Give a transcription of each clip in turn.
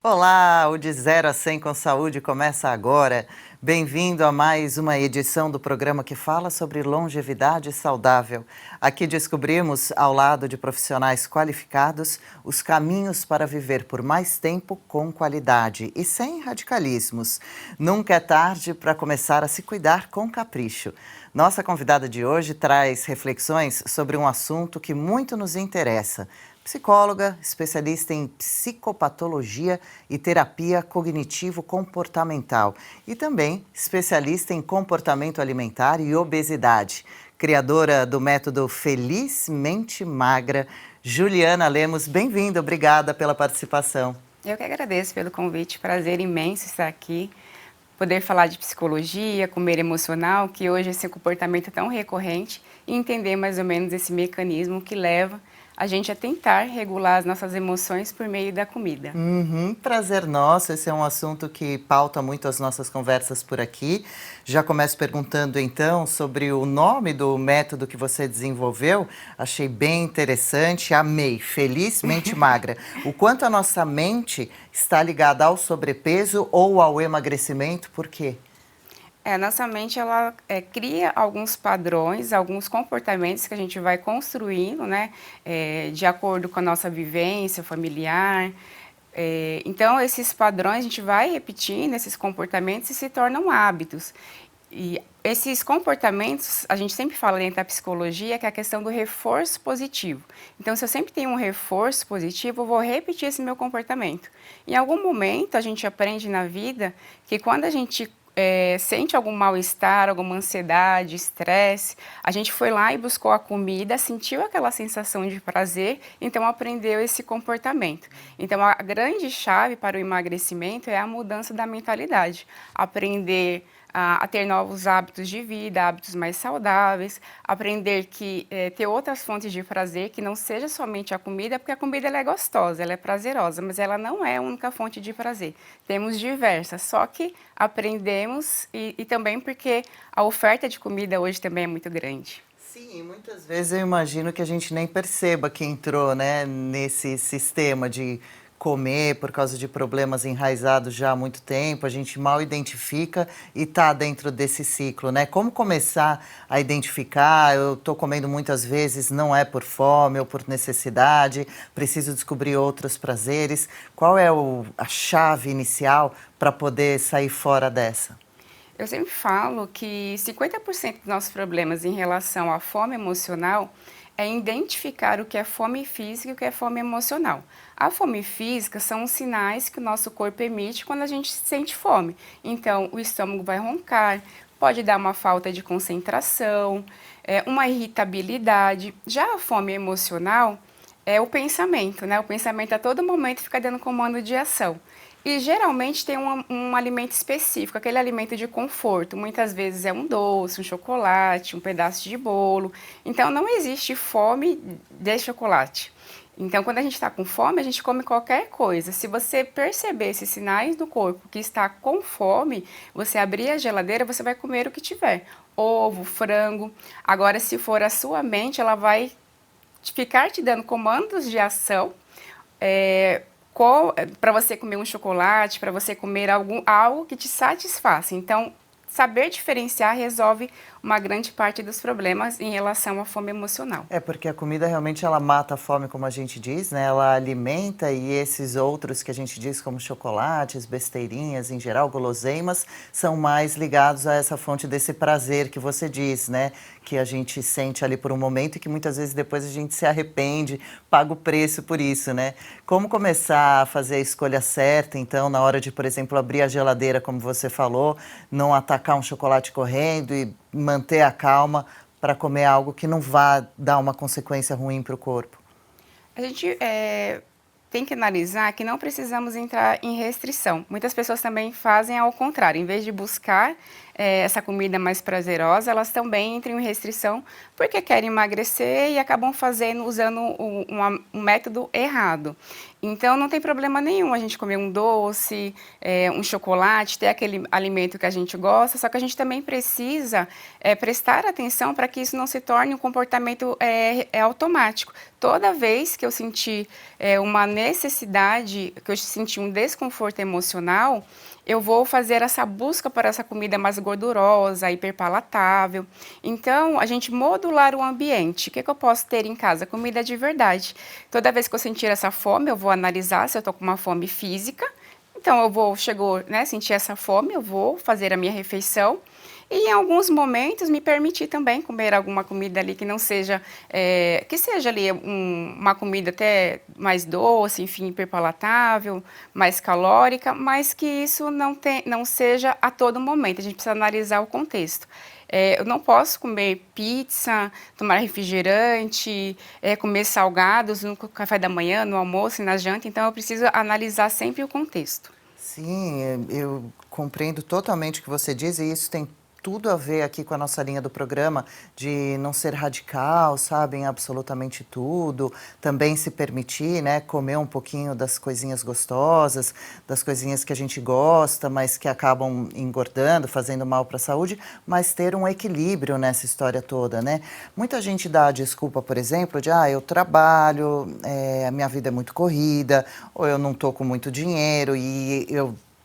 Olá, o De 0 a 100 com Saúde começa agora. Bem-vindo a mais uma edição do programa que fala sobre longevidade saudável. Aqui descobrimos, ao lado de profissionais qualificados, os caminhos para viver por mais tempo com qualidade e sem radicalismos. Nunca é tarde para começar a se cuidar com capricho. Nossa convidada de hoje traz reflexões sobre um assunto que muito nos interessa. Psicóloga, especialista em psicopatologia e terapia cognitivo-comportamental e também especialista em comportamento alimentar e obesidade. Criadora do método Felizmente Magra, Juliana Lemos, bem-vinda, obrigada pela participação. Eu que agradeço pelo convite, prazer imenso estar aqui, poder falar de psicologia, comer emocional, que hoje esse comportamento é tão recorrente, e entender mais ou menos esse mecanismo que leva a gente a tentar regular as nossas emoções por meio da comida. Prazer nosso, esse é um assunto que pauta muito as nossas conversas por aqui. Já começo perguntando então sobre o nome do método que você desenvolveu. Achei bem interessante, amei, Felizmente Magra. O quanto a nossa mente está ligada ao sobrepeso ou ao emagrecimento, por quê? A nossa mente ela cria alguns padrões, alguns comportamentos que a gente vai construindo, né, de acordo com a nossa vivência familiar. Então, esses padrões a gente vai repetindo, esses comportamentos e se tornam hábitos. E esses comportamentos, a gente sempre fala dentro da psicologia que é a questão do reforço positivo. Então, se eu sempre tenho um reforço positivo, eu vou repetir esse meu comportamento. Em algum momento, a gente aprende na vida que quando a gente sente algum mal-estar, alguma ansiedade, estresse, a gente foi lá e buscou a comida, sentiu aquela sensação de prazer, então aprendeu esse comportamento. Então, a grande chave para o emagrecimento é a mudança da mentalidade. Aprender a ter novos hábitos de vida, hábitos mais saudáveis, aprender que ter outras fontes de prazer, que não seja somente a comida, porque a comida ela é gostosa, ela é prazerosa, mas ela não é a única fonte de prazer. Temos diversas, só que aprendemos e também porque a oferta de comida hoje também é muito grande. Sim, muitas vezes eu imagino que a gente nem perceba que entrou, né, nesse sistema de comer por causa de problemas enraizados já há muito tempo, a gente mal identifica e está dentro desse ciclo, né? Como começar a identificar? Eu estou comendo muitas vezes, não é por fome ou por necessidade, preciso descobrir outros prazeres. Qual é a chave inicial para poder sair fora dessa? Eu sempre falo que 50% dos nossos problemas em relação à fome emocional é identificar o que é fome física e o que é fome emocional. A fome física são os sinais que o nosso corpo emite quando a gente sente fome. Então, o estômago vai roncar, pode dar uma falta de concentração, uma irritabilidade. Já a fome emocional é o pensamento, né? O pensamento a todo momento fica dando comando de ação. E geralmente tem um alimento específico, aquele alimento de conforto. Muitas vezes é um doce, um chocolate, um pedaço de bolo. Então não existe fome de chocolate. Então, quando a gente está com fome, a gente come qualquer coisa. Se você perceber esses sinais do corpo que está com fome, você abrir a geladeira, você vai comer o que tiver. Ovo, frango. Agora, se for a sua mente, ela vai ficar te dando comandos de ação para você comer um chocolate, para você comer algo que te satisfaça. Então, saber diferenciar resolve uma grande parte dos problemas em relação à fome emocional. É porque a comida realmente ela mata a fome, como a gente diz, né? Ela alimenta e esses outros que a gente diz como chocolates, besteirinhas, em geral, guloseimas, são mais ligados a essa fonte desse prazer que você diz, né? Que a gente sente ali por um momento e que muitas vezes depois a gente se arrepende, paga o preço por isso, né? Como começar a fazer a escolha certa, então, na hora de, por exemplo, abrir a geladeira, como você falou, não atacar um chocolate correndo e manter a calma para comer algo que não vá dar uma consequência ruim para o corpo? A gente tem que analisar que não precisamos entrar em restrição. Muitas pessoas também fazem ao contrário, em vez de buscar essa comida mais prazerosa, elas também entram em restrição porque querem emagrecer e acabam usando um método errado. Então, não tem problema nenhum a gente comer um doce, um chocolate, ter aquele alimento que a gente gosta, só que a gente também precisa prestar atenção para que isso não se torne um comportamento automático. Toda vez que eu sentir uma necessidade, que eu sentir um desconforto emocional, eu vou fazer essa busca por essa comida mais gordurosa, hiperpalatável. Então, a gente modular o ambiente. O que eu posso ter em casa? Comida de verdade. Toda vez que eu sentir essa fome, eu vou analisar se eu estou com uma fome física. Então, sentir essa fome, eu vou fazer a minha refeição. E em alguns momentos me permitir também comer alguma comida ali que não seja, que seja ali uma comida até mais doce, enfim, hiperpalatável, mais calórica, mas que isso não seja a todo momento. A gente precisa analisar o contexto. Eu não posso comer pizza, tomar refrigerante, comer salgados no café da manhã, no almoço e na janta, então eu preciso analisar sempre o contexto. Sim, eu compreendo totalmente o que você diz e isso tem tudo a ver aqui com a nossa linha do programa de não ser radical, sabe, em absolutamente tudo, também se permitir, né, comer um pouquinho das coisinhas gostosas, das coisinhas que a gente gosta, mas que acabam engordando, fazendo mal para a saúde, mas ter um equilíbrio nessa história toda, né? Muita gente dá a desculpa, por exemplo, de eu trabalho, a minha vida é muito corrida, ou eu não tô com muito dinheiro e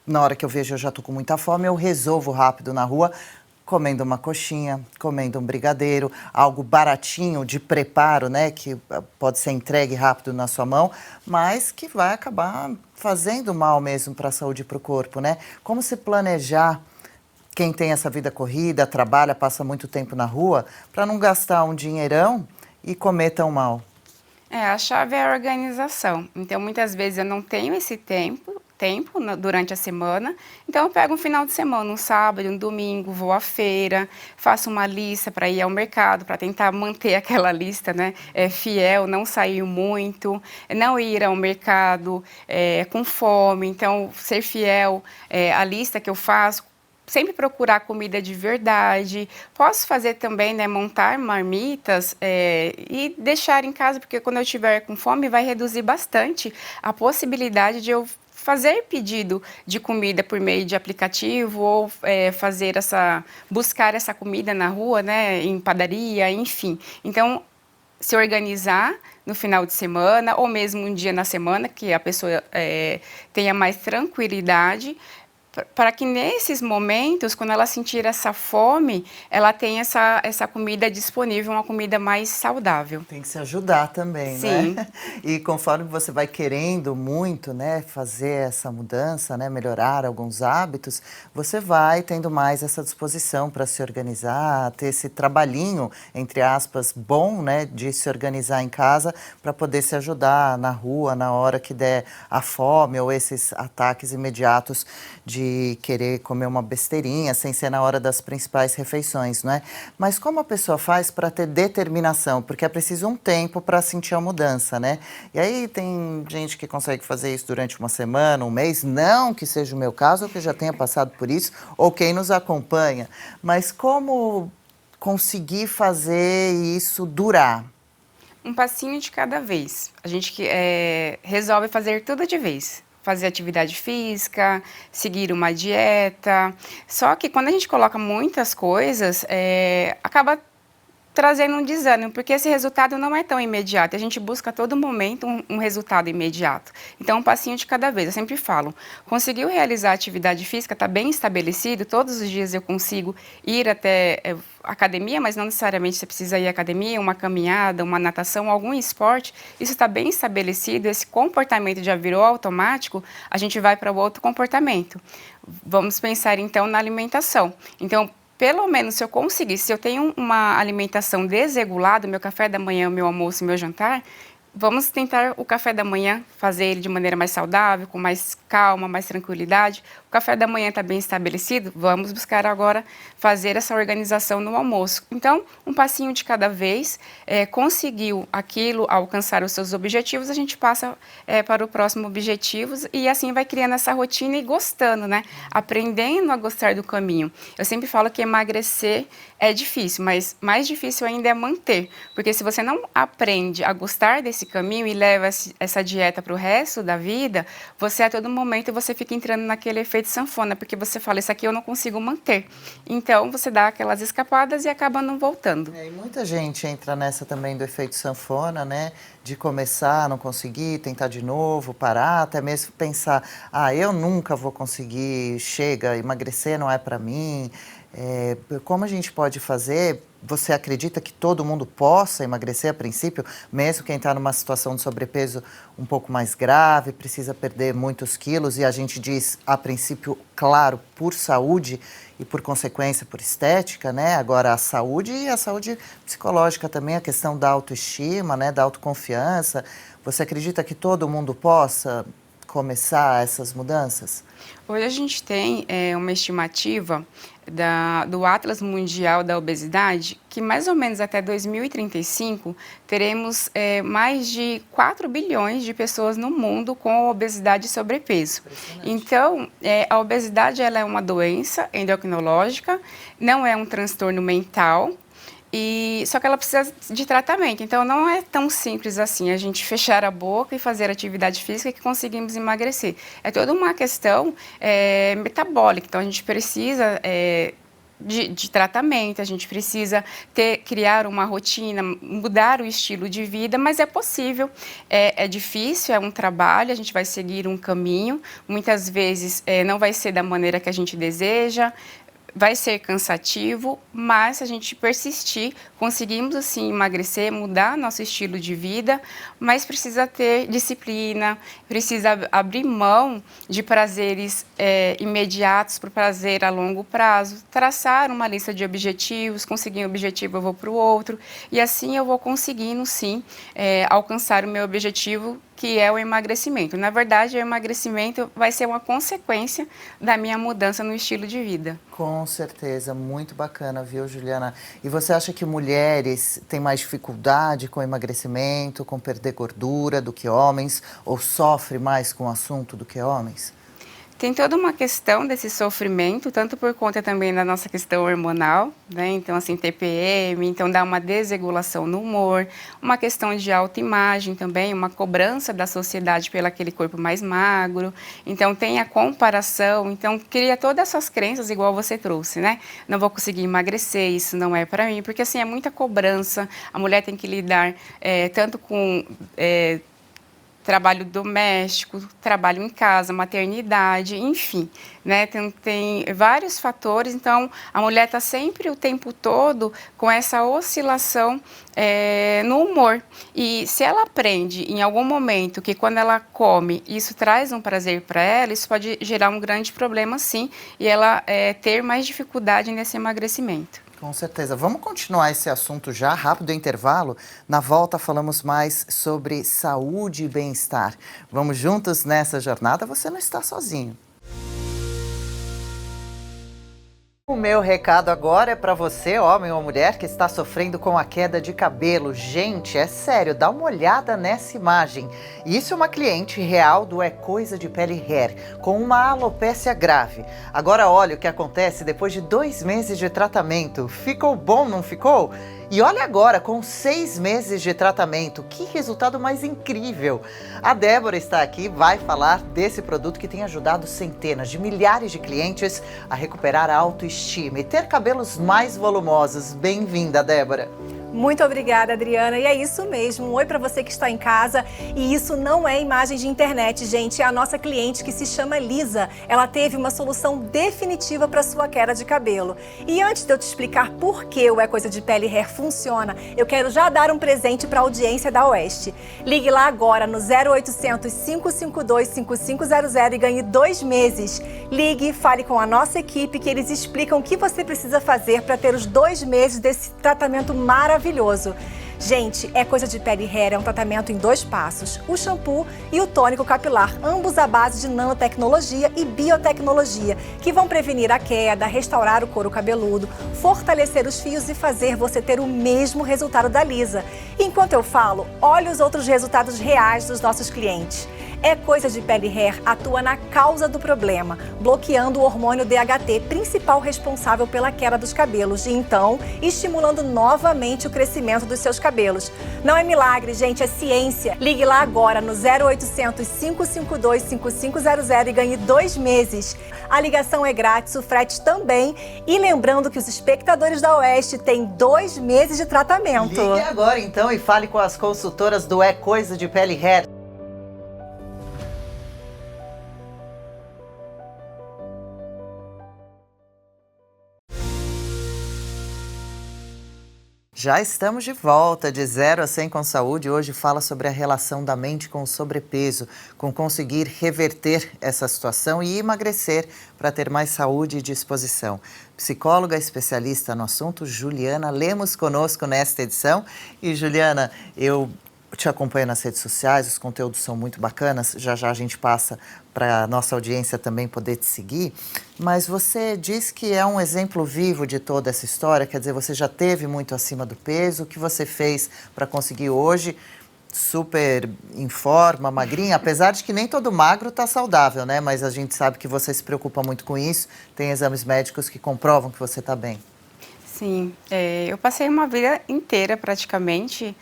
na hora que eu vejo eu já tô com muita fome, eu resolvo rápido na rua, comendo uma coxinha, comendo um brigadeiro, algo baratinho de preparo, né, que pode ser entregue rápido na sua mão, mas que vai acabar fazendo mal mesmo para a saúde e para o corpo, né? Como se planejar, quem tem essa vida corrida, trabalha, passa muito tempo na rua, para não gastar um dinheirão e comer tão mal? A chave é a organização. Então, muitas vezes eu não tenho esse tempo durante a semana, então eu pego um final de semana, um sábado, um domingo, vou à feira, faço uma lista para ir ao mercado, para tentar manter aquela lista, né, fiel, não sair muito, não ir ao mercado com fome, então ser fiel à lista que eu faço, sempre procurar comida de verdade. Posso fazer também, né, montar marmitas e deixar em casa, porque quando eu estiver com fome vai reduzir bastante a possibilidade de eu fazer pedido de comida por meio de aplicativo ou buscar essa comida na rua, né, em padaria, enfim. Então, se organizar no final de semana ou mesmo um dia na semana que a pessoa tenha mais tranquilidade, para que nesses momentos, quando ela sentir essa fome, ela tenha essa comida disponível, uma comida mais saudável. Tem que se ajudar também, Sim. né? E conforme você vai querendo muito, né, fazer essa mudança, né, melhorar alguns hábitos, você vai tendo mais essa disposição para se organizar, ter esse trabalhinho, entre aspas, bom, né, de se organizar em casa para poder se ajudar na rua, na hora que der a fome ou esses ataques imediatos de querer comer uma besteirinha, sem ser na hora das principais refeições, não é? Mas como a pessoa faz para ter determinação? Porque é preciso um tempo para sentir a mudança, né? E aí tem gente que consegue fazer isso durante uma semana, um mês, não que seja o meu caso, ou que já tenha passado por isso, ou quem nos acompanha. Mas como conseguir fazer isso durar? Um passinho de cada vez. A gente resolve fazer tudo de vez. Fazer atividade física, seguir uma dieta. Só que quando a gente coloca muitas coisas, acaba trazendo um desânimo, porque esse resultado não é tão imediato. A gente busca a todo momento um resultado imediato. Então, um passinho de cada vez. Eu sempre falo, conseguiu realizar a atividade física, está bem estabelecido, todos os dias eu consigo ir até academia, mas não necessariamente você precisa ir à academia, uma caminhada, uma natação, algum esporte, isso está bem estabelecido, esse comportamento já virou automático, a gente vai para o outro comportamento. Vamos pensar, então, na alimentação. Então, pelo menos se eu conseguir, se eu tenho uma alimentação desregulada, meu café da manhã, meu almoço e meu jantar, vamos tentar o café da manhã, fazer ele de maneira mais saudável, com mais calma, mais tranquilidade. O café da manhã está bem estabelecido, vamos buscar agora fazer essa organização no almoço. Então, um passinho de cada vez, conseguiu aquilo, alcançar os seus objetivos, a gente passa para o próximo objetivo e assim vai criando essa rotina e gostando, né? Aprendendo a gostar do caminho. Eu sempre falo que emagrecer é difícil, mas mais difícil ainda é manter, porque se você não aprende a gostar desse caminho e leva essa dieta para o resto da vida, você a todo momento você fica entrando naquele efeito sanfona, porque você fala, isso aqui eu não consigo manter. Então, você dá aquelas escapadas e acaba não voltando. E muita gente entra nessa também do efeito sanfona, né? De começar, não conseguir, tentar de novo, parar, até mesmo pensar, eu nunca vou conseguir, chega, emagrecer não é para mim. Como a gente pode fazer? Você acredita que todo mundo possa emagrecer a princípio, mesmo quem está numa situação de sobrepeso um pouco mais grave, precisa perder muitos quilos e a gente diz, a princípio, claro, por saúde e por consequência por estética, né? Agora a saúde e a saúde psicológica também, a questão da autoestima, né? Da autoconfiança. Você acredita que todo mundo possa começar essas mudanças? Hoje a gente tem uma estimativa do Atlas Mundial da Obesidade, que mais ou menos até 2035 teremos mais de 4 bilhões de pessoas no mundo com obesidade e sobrepeso. Então, a obesidade ela é uma doença endocrinológica, não é um transtorno mental, só que ela precisa de tratamento, então não é tão simples assim a gente fechar a boca e fazer atividade física que conseguimos emagrecer. É toda uma questão metabólica, então a gente precisa de tratamento, a gente precisa criar uma rotina, mudar o estilo de vida, mas é possível, é difícil, é um trabalho, a gente vai seguir um caminho, muitas vezes não vai ser da maneira que a gente deseja, vai ser cansativo, mas se a gente persistir, conseguimos assim emagrecer, mudar nosso estilo de vida, mas precisa ter disciplina, precisa abrir mão de prazeres imediatos para o prazer a longo prazo, traçar uma lista de objetivos, conseguir um objetivo eu vou para o outro, e assim eu vou conseguindo sim alcançar o meu objetivo, que é o emagrecimento. Na verdade, o emagrecimento vai ser uma consequência da minha mudança no estilo de vida. Com certeza, muito bacana, viu, Juliana? E você acha que mulheres têm mais dificuldade com emagrecimento, com perder gordura do que homens, ou sofrem mais com o assunto do que homens? Tem toda uma questão desse sofrimento, tanto por conta também da nossa questão hormonal, né? Então, assim, TPM, então dá uma desregulação no humor, uma questão de autoimagem também, uma cobrança da sociedade pelo aquele corpo mais magro, então tem a comparação, então cria todas essas crenças igual você trouxe, né? Não vou conseguir emagrecer, isso não é para mim, porque assim, é muita cobrança, a mulher tem que lidar tanto com trabalho doméstico, trabalho em casa, maternidade, enfim, né? Tem vários fatores, então a mulher está sempre o tempo todo com essa oscilação no humor. E se ela aprende em algum momento que quando ela come, isso traz um prazer para ela, isso pode gerar um grande problema sim, e ela ter mais dificuldade nesse emagrecimento. Com certeza. Vamos continuar esse assunto já, rápido intervalo. Na volta falamos mais sobre saúde e bem-estar. Vamos juntos nessa jornada, você não está sozinho. O meu recado agora é para você, homem ou mulher, que está sofrendo com a queda de cabelo. Gente, é sério, dá uma olhada nessa imagem. Isso é uma cliente real do É Coisa de Pele Hair, com uma alopécia grave. Agora olha o que acontece depois de 2 meses de tratamento. Ficou bom, não ficou? E olha agora, com 6 meses de tratamento, que resultado mais incrível! A Débora está aqui, vai falar desse produto que tem ajudado centenas de milhares de clientes a recuperar a autoestima e ter cabelos mais volumosos. Bem-vinda, Débora! Muito obrigada, Adriana. E é isso mesmo. Um oi para você que está em casa. E isso não é imagem de internet, gente. É a nossa cliente que se chama Lisa. Ela teve uma solução definitiva para sua queda de cabelo. E antes de eu te explicar por que o É Coisa de Pele Hair funciona, eu quero já dar um presente para a audiência da Oeste. Ligue lá agora no 0800 552 5500 e ganhe 2 meses. Ligue e fale com a nossa equipe que eles explicam o que você precisa fazer para ter os 2 meses desse tratamento maravilhoso. Gente, é coisa de pele hair, é um tratamento em 2 passos. O shampoo e o tônico capilar, ambos à base de nanotecnologia e biotecnologia, que vão prevenir a queda, restaurar o couro cabeludo, fortalecer os fios e fazer você ter o mesmo resultado da Lisa. Enquanto eu falo, olhe os outros resultados reais dos nossos clientes. É coisa de pele hair atua na causa do problema, bloqueando o hormônio DHT, principal responsável pela queda dos cabelos, e então estimulando novamente o crescimento dos seus cabelos. Não é milagre, gente, é ciência. Ligue lá agora no 0800 552 5500 e ganhe 2 meses. A ligação é grátis, o frete também. E lembrando que os espectadores da Oeste têm 2 meses de tratamento. Ligue agora então e fale com as consultoras do É Coisa de Pele Hair. Já estamos de volta, de 0 a 100 com saúde. Hoje fala sobre a relação da mente com o sobrepeso, com conseguir reverter essa situação e emagrecer para ter mais saúde e disposição. Psicóloga especialista no assunto, Juliana Lemos, conosco nesta edição. E Juliana, eu te acompanho nas redes sociais, os conteúdos são muito bacanas, já já a gente passa para a nossa audiência também poder te seguir, mas você diz que é um exemplo vivo de toda essa história, quer dizer, você já teve muito acima do peso, o que você fez para conseguir hoje, super em forma, magrinha, apesar de que nem todo magro está saudável, né? Mas a gente sabe que você se preocupa muito com isso, tem exames médicos que comprovam que você está bem. Sim, eu passei uma vida inteira praticamente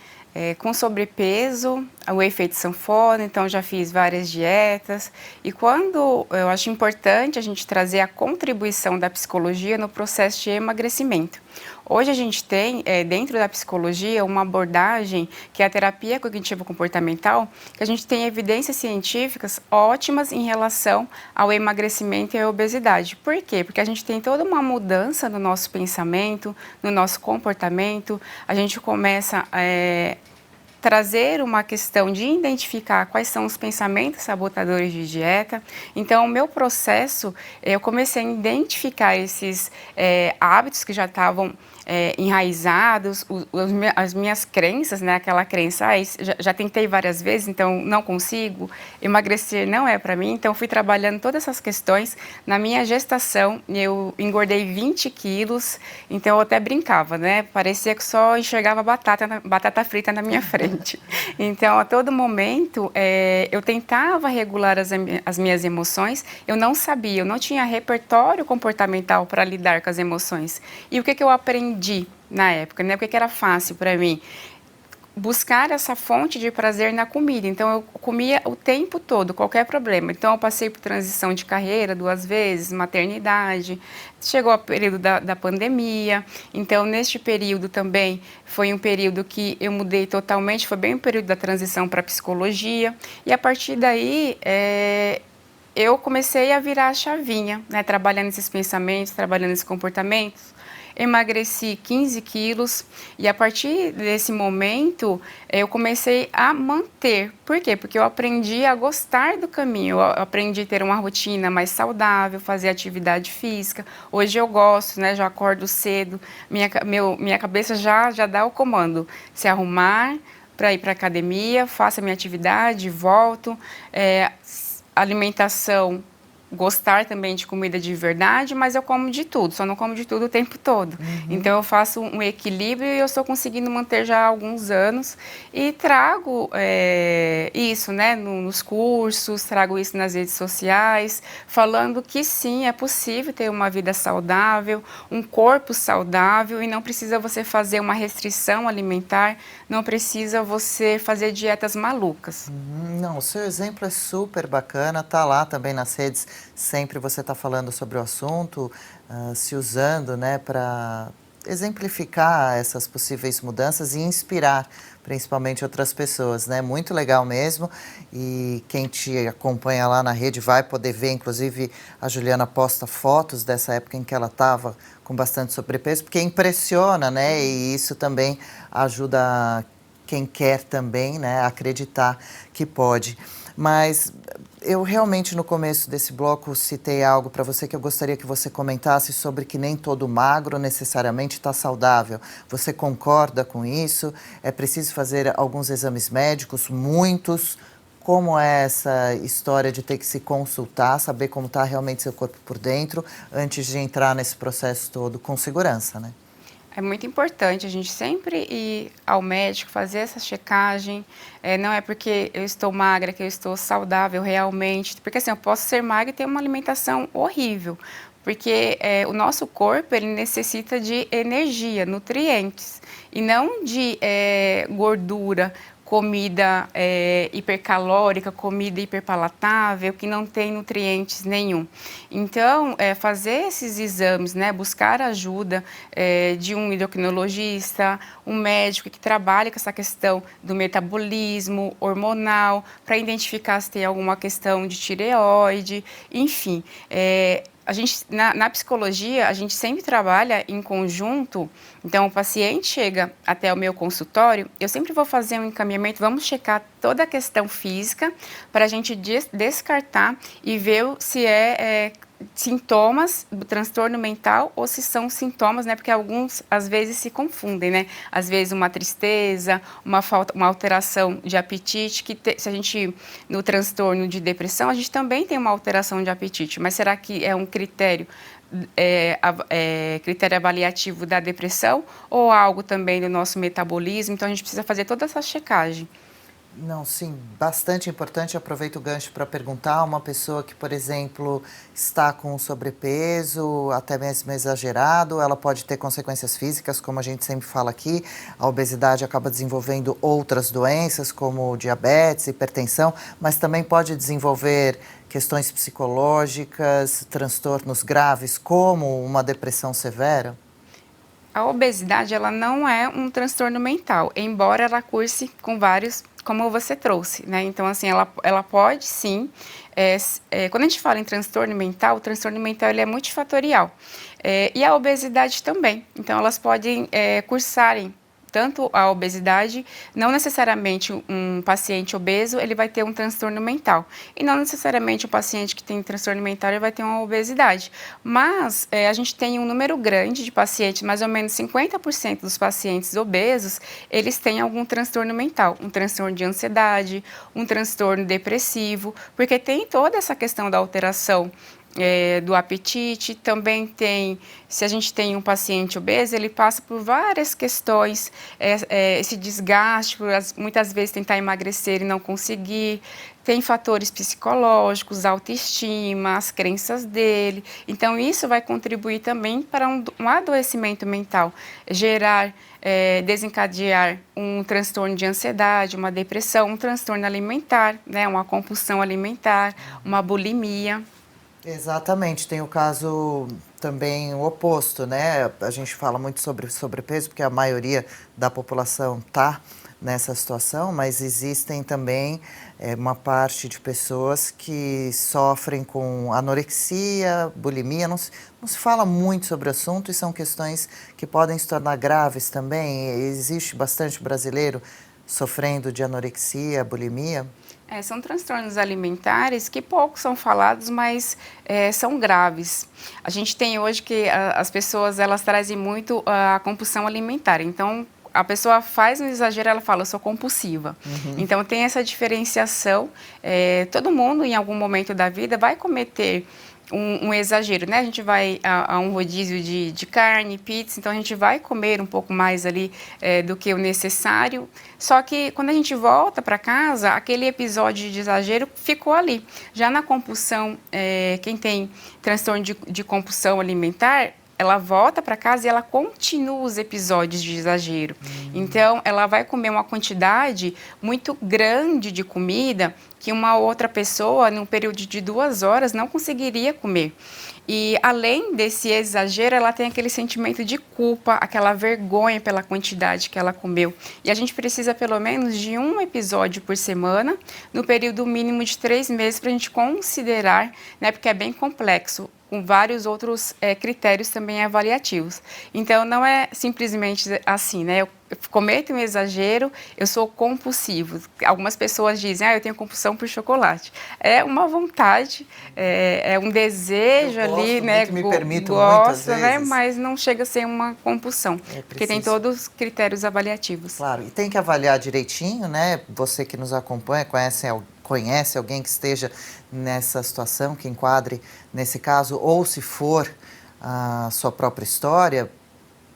com sobrepeso, o efeito sanfona, então já fiz várias dietas. E quando eu acho importante a gente trazer a contribuição da psicologia no processo de emagrecimento. Hoje a gente tem, dentro da psicologia, uma abordagem que é a terapia cognitivo-comportamental, que a gente tem evidências científicas ótimas em relação ao emagrecimento e à obesidade. Por quê? Porque a gente tem toda uma mudança no nosso pensamento, no nosso comportamento, a gente começa trazer uma questão de identificar quais são os pensamentos sabotadores de dieta. Então, o meu processo, eu comecei a identificar esses hábitos que já estavam enraizados, as minhas crenças, né? Aquela crença, já tentei várias vezes, então não consigo, emagrecer não é para mim. Então, fui trabalhando todas essas questões. Na minha gestação, eu engordei 20 quilos, então eu até brincava, né? Parecia que só enxergava batata frita na minha frente. Então, a todo momento, eu tentava regular as minhas emoções, eu não sabia, eu não tinha repertório comportamental para lidar com as emoções. E o que eu aprendi na época, né? O que era fácil para mim? Buscar essa fonte de prazer na comida. Então, eu comia o tempo todo, qualquer problema. Então, eu passei por transição de carreira 2 vezes, maternidade, chegou o período da pandemia. Então, neste período também, foi um período que eu mudei totalmente, foi bem o período da transição para a psicologia. E, a partir daí, eu comecei a virar a chavinha, né? Trabalhando esses pensamentos, trabalhando esses comportamentos. Emagreci 15 quilos e a partir desse momento eu comecei a manter. Por quê? Porque eu aprendi a gostar do caminho, eu aprendi a ter uma rotina mais saudável, fazer atividade física. Hoje eu gosto, né? Já acordo cedo, minha cabeça já dá o comando, se arrumar para ir para a academia, faço a minha atividade, volto, alimentação, gostar também de comida de verdade, mas eu como de tudo, só não como de tudo o tempo todo. Então, eu faço um equilíbrio e eu estou conseguindo manter já há alguns anos e trago isso, né, nos cursos, trago isso nas redes sociais, falando que sim, é possível ter uma vida saudável, um corpo saudável e não precisa você fazer uma restrição alimentar, não precisa você fazer dietas malucas. Não, o seu exemplo é super bacana, tá lá também nas redes. Sempre você está falando sobre o assunto, se usando, né, para exemplificar essas possíveis mudanças e inspirar principalmente outras pessoas, né? Muito legal mesmo. E quem te acompanha lá na rede vai poder ver, inclusive a Juliana posta fotos dessa época em que ela estava com bastante sobrepeso, porque impressiona, né? E isso também ajuda quem quer também, né, a acreditar que pode. Mas eu realmente no começo desse bloco citei algo para você que eu gostaria que você comentasse sobre que nem todo magro necessariamente está saudável. Você concorda com isso? É preciso fazer alguns exames médicos, muitos? Como é essa história de ter que se consultar, saber como está realmente seu corpo por dentro, antes de entrar nesse processo todo com segurança, né? É muito importante a gente sempre ir ao médico, fazer essa checagem. Não é porque eu estou magra que eu estou saudável realmente. Porque assim, eu posso ser magra e ter uma alimentação horrível. Porque o nosso corpo, ele necessita de energia, nutrientes. E não de gordura, comida hipercalórica, comida hiperpalatável, que não tem nutrientes nenhum. Então, fazer esses exames, né, buscar ajuda de um endocrinologista, um médico que trabalha com essa questão do metabolismo hormonal, para identificar se tem alguma questão de tireoide, enfim. A gente, na psicologia, a gente sempre trabalha em conjunto. Então, o paciente chega até o meu consultório, eu sempre vou fazer um encaminhamento, vamos checar toda a questão física para a gente descartar e ver se sintomas do transtorno mental ou se são sintomas, né? Porque alguns, às vezes, se confundem, né? Às vezes, uma tristeza, uma alteração de apetite, se a gente, no transtorno de depressão, a gente também tem uma alteração de apetite, mas será que é um critério critério avaliativo da depressão ou algo também do nosso metabolismo? Então, a gente precisa fazer toda essa checagem. Não, sim, bastante importante. Aproveito o gancho para perguntar, uma pessoa que, por exemplo, está com sobrepeso, até mesmo exagerado, ela pode ter consequências físicas, como a gente sempre fala aqui. A obesidade acaba desenvolvendo outras doenças, como diabetes, hipertensão, mas também pode desenvolver questões psicológicas, transtornos graves, como uma depressão severa. A obesidade, ela não é um transtorno mental, embora ela curse com vários, como você trouxe, né? Então, assim, ela pode sim, quando a gente fala em transtorno mental, o transtorno mental ele é multifatorial, e a obesidade também. Então, elas podem cursarem tanto a obesidade, não necessariamente um paciente obeso, ele vai ter um transtorno mental. E não necessariamente um paciente que tem transtorno mental, ele vai ter uma obesidade. Mas a gente tem um número grande de pacientes, mais ou menos 50% dos pacientes obesos, eles têm algum transtorno mental, um transtorno de ansiedade, um transtorno depressivo, porque tem toda essa questão da alteração do apetite. Também tem, se a gente tem um paciente obeso, ele passa por várias questões, esse desgaste, muitas vezes tentar emagrecer e não conseguir, tem fatores psicológicos, autoestima, as crenças dele. Então, isso vai contribuir também para um adoecimento mental, desencadear um transtorno de ansiedade, uma depressão, um transtorno alimentar, né, uma compulsão alimentar, uma bulimia. Exatamente, tem o caso também o oposto, né? A gente fala muito sobre sobrepeso, porque a maioria da população está nessa situação, mas existem também uma parte de pessoas que sofrem com anorexia, bulimia, não se fala muito sobre o assunto e são questões que podem se tornar graves também. Existe bastante brasileiro sofrendo de anorexia, bulimia. São transtornos alimentares que pouco são falados, mas são graves. A gente tem hoje que as pessoas elas trazem muito a compulsão alimentar. Então, a pessoa faz um exagero, ela fala, eu sou compulsiva. Uhum. Então, tem essa diferenciação. Todo mundo, em algum momento da vida, vai cometer um exagero, né? A gente vai a um rodízio de carne, pizza, então a gente vai comer um pouco mais ali do que o necessário. Só que quando a gente volta para casa, aquele episódio de exagero ficou ali. Já na compulsão, quem tem transtorno de compulsão alimentar, ela volta para casa e ela continua os episódios de exagero. Então, ela vai comer uma quantidade muito grande de comida que uma outra pessoa, num período de 2 horas, não conseguiria comer. E, além desse exagero, ela tem aquele sentimento de culpa, aquela vergonha pela quantidade que ela comeu. E a gente precisa, pelo menos, de um episódio por semana, no período mínimo de 3 meses, para a gente considerar, né, porque é bem complexo, com vários outros critérios também avaliativos. Então, não é simplesmente assim, né? cometo um exagero, eu sou compulsivo. Algumas pessoas dizem, eu tenho compulsão por chocolate. É uma vontade, é um desejo eu ali, gosto, né? muito, me permito Gosto, muitas né? vezes. Mas não chega a ser uma compulsão, porque tem todos os critérios avaliativos. Claro, e tem que avaliar direitinho, né? Você que nos acompanha, conhece alguém que esteja nessa situação, que enquadre nesse caso, ou se for a sua própria história,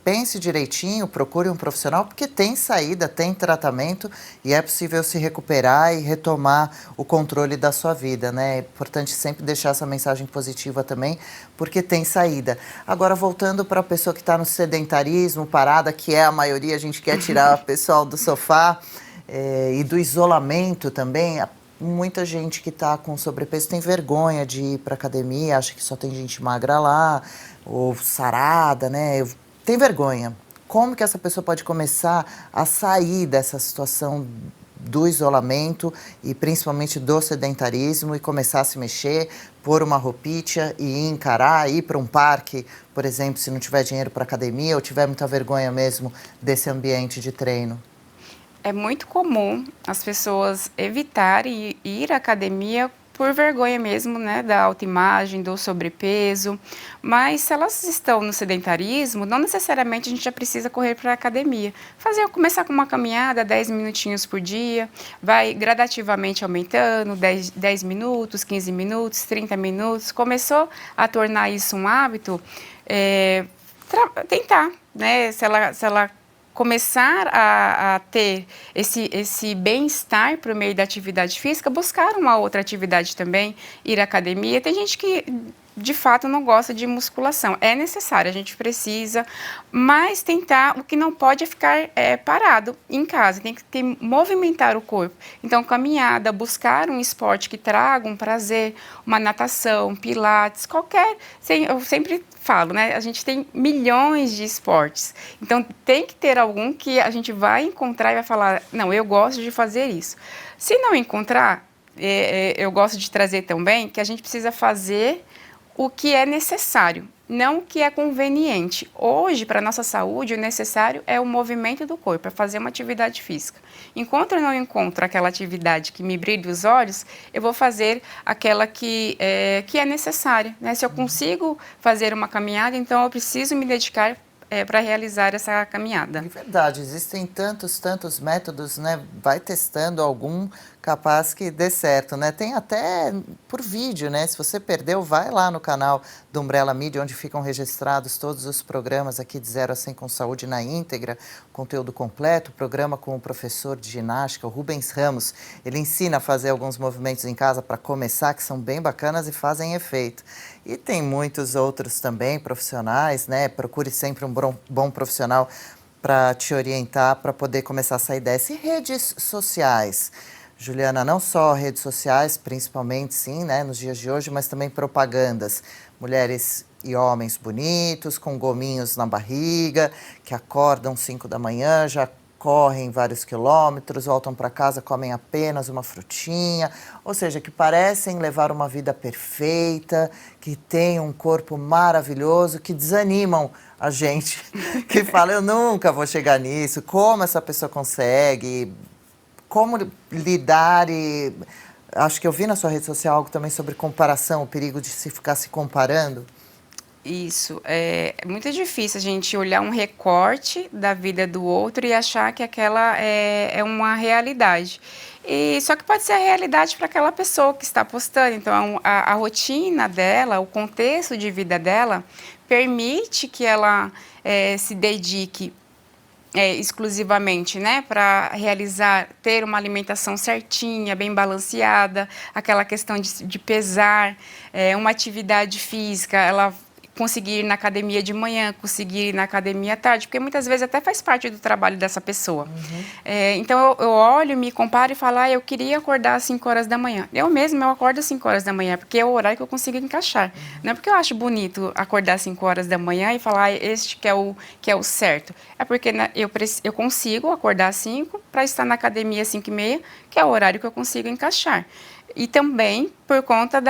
pense direitinho, procure um profissional, porque tem saída, tem tratamento e é possível se recuperar e retomar o controle da sua vida, né? É importante sempre deixar essa mensagem positiva também, porque tem saída. Agora, voltando para a pessoa que está no sedentarismo, parada, que é a maioria, a gente quer tirar o pessoal do sofá e do isolamento também. Muita gente que está com sobrepeso tem vergonha de ir para academia, acha que só tem gente magra lá, ou sarada, né? Tem vergonha. Como que essa pessoa pode começar a sair dessa situação do isolamento e principalmente do sedentarismo e começar a se mexer, pôr uma roupinha e encarar, ir para um parque, por exemplo, se não tiver dinheiro para academia ou tiver muita vergonha mesmo desse ambiente de treino? É muito comum as pessoas evitarem ir à academia por vergonha mesmo, né, da autoimagem, do sobrepeso, mas se elas estão no sedentarismo, não necessariamente a gente já precisa correr para a academia. Começar com uma caminhada, 10 minutinhos por dia, vai gradativamente aumentando, 10 minutos, 15 minutos, 30 minutos, começou a tornar isso um hábito, tentar, né, se ela começar a ter esse bem-estar por meio da atividade física, buscar uma outra atividade também, ir à academia. Tem gente que, de fato, não gosta de musculação. É necessário, a gente precisa, mas tentar, o que não pode é ficar parado em casa, tem que movimentar o corpo. Então, caminhada, buscar um esporte que traga um prazer, uma natação, pilates, eu sempre falo, né? A gente tem milhões de esportes, então tem que ter algum que a gente vai encontrar e vai falar, não, eu gosto de fazer isso. Se não encontrar, eu gosto de trazer também que a gente precisa fazer o que é necessário, não o que é conveniente. Hoje, para a nossa saúde, o necessário é o movimento do corpo, é fazer uma atividade física. Enquanto eu não encontro aquela atividade que me brilhe os olhos, eu vou fazer aquela que é necessária, né? Se eu consigo fazer uma caminhada, então eu preciso me dedicar para realizar essa caminhada. É verdade, existem tantos métodos, né? Vai testando algum capaz que dê certo, né? Tem até por vídeo, né? Se você perdeu, vai lá no canal do Umbrella Media, onde ficam registrados todos os programas aqui de 0 a 100 com Saúde na íntegra, conteúdo completo, programa com o professor de ginástica, o Rubens Ramos. Ele ensina a fazer alguns movimentos em casa para começar, que são bem bacanas e fazem efeito. E tem muitos outros também, profissionais, né? Procure sempre um bom profissional para te orientar, para poder começar a sair dessa. E redes sociais? Juliana, não só redes sociais, principalmente, sim, né, nos dias de hoje, mas também propagandas. Mulheres e homens bonitos, com gominhos na barriga, que acordam 5 da manhã, já correm vários quilômetros, voltam para casa, comem apenas uma frutinha, ou seja, que parecem levar uma vida perfeita, que têm um corpo maravilhoso, que desanimam a gente, que fala, eu nunca vou chegar nisso, como essa pessoa consegue, como lidar e... Acho que eu vi na sua rede social algo também sobre comparação, o perigo de se ficar se comparando. Isso, é muito difícil a gente olhar um recorte da vida do outro e achar que aquela é uma realidade. Só que pode ser a realidade para aquela pessoa que está postando. Então, a rotina dela, o contexto de vida dela, permite que ela se dedique exclusivamente, né, para ter uma alimentação certinha, bem balanceada, aquela questão de pesar, uma atividade física, ela conseguir ir na academia de manhã, conseguir ir na academia à tarde, porque muitas vezes até faz parte do trabalho dessa pessoa. Uhum. Então, eu olho, me comparo e falo, eu queria acordar às 5 horas da manhã. Eu acordo às 5 horas da manhã, porque é o horário que eu consigo encaixar. Uhum. Não é porque eu acho bonito acordar às 5 horas da manhã e falar, este que é o certo. É porque eu consigo acordar às 5 para estar na academia às 5h30, que é o horário que eu consigo encaixar. E também por conta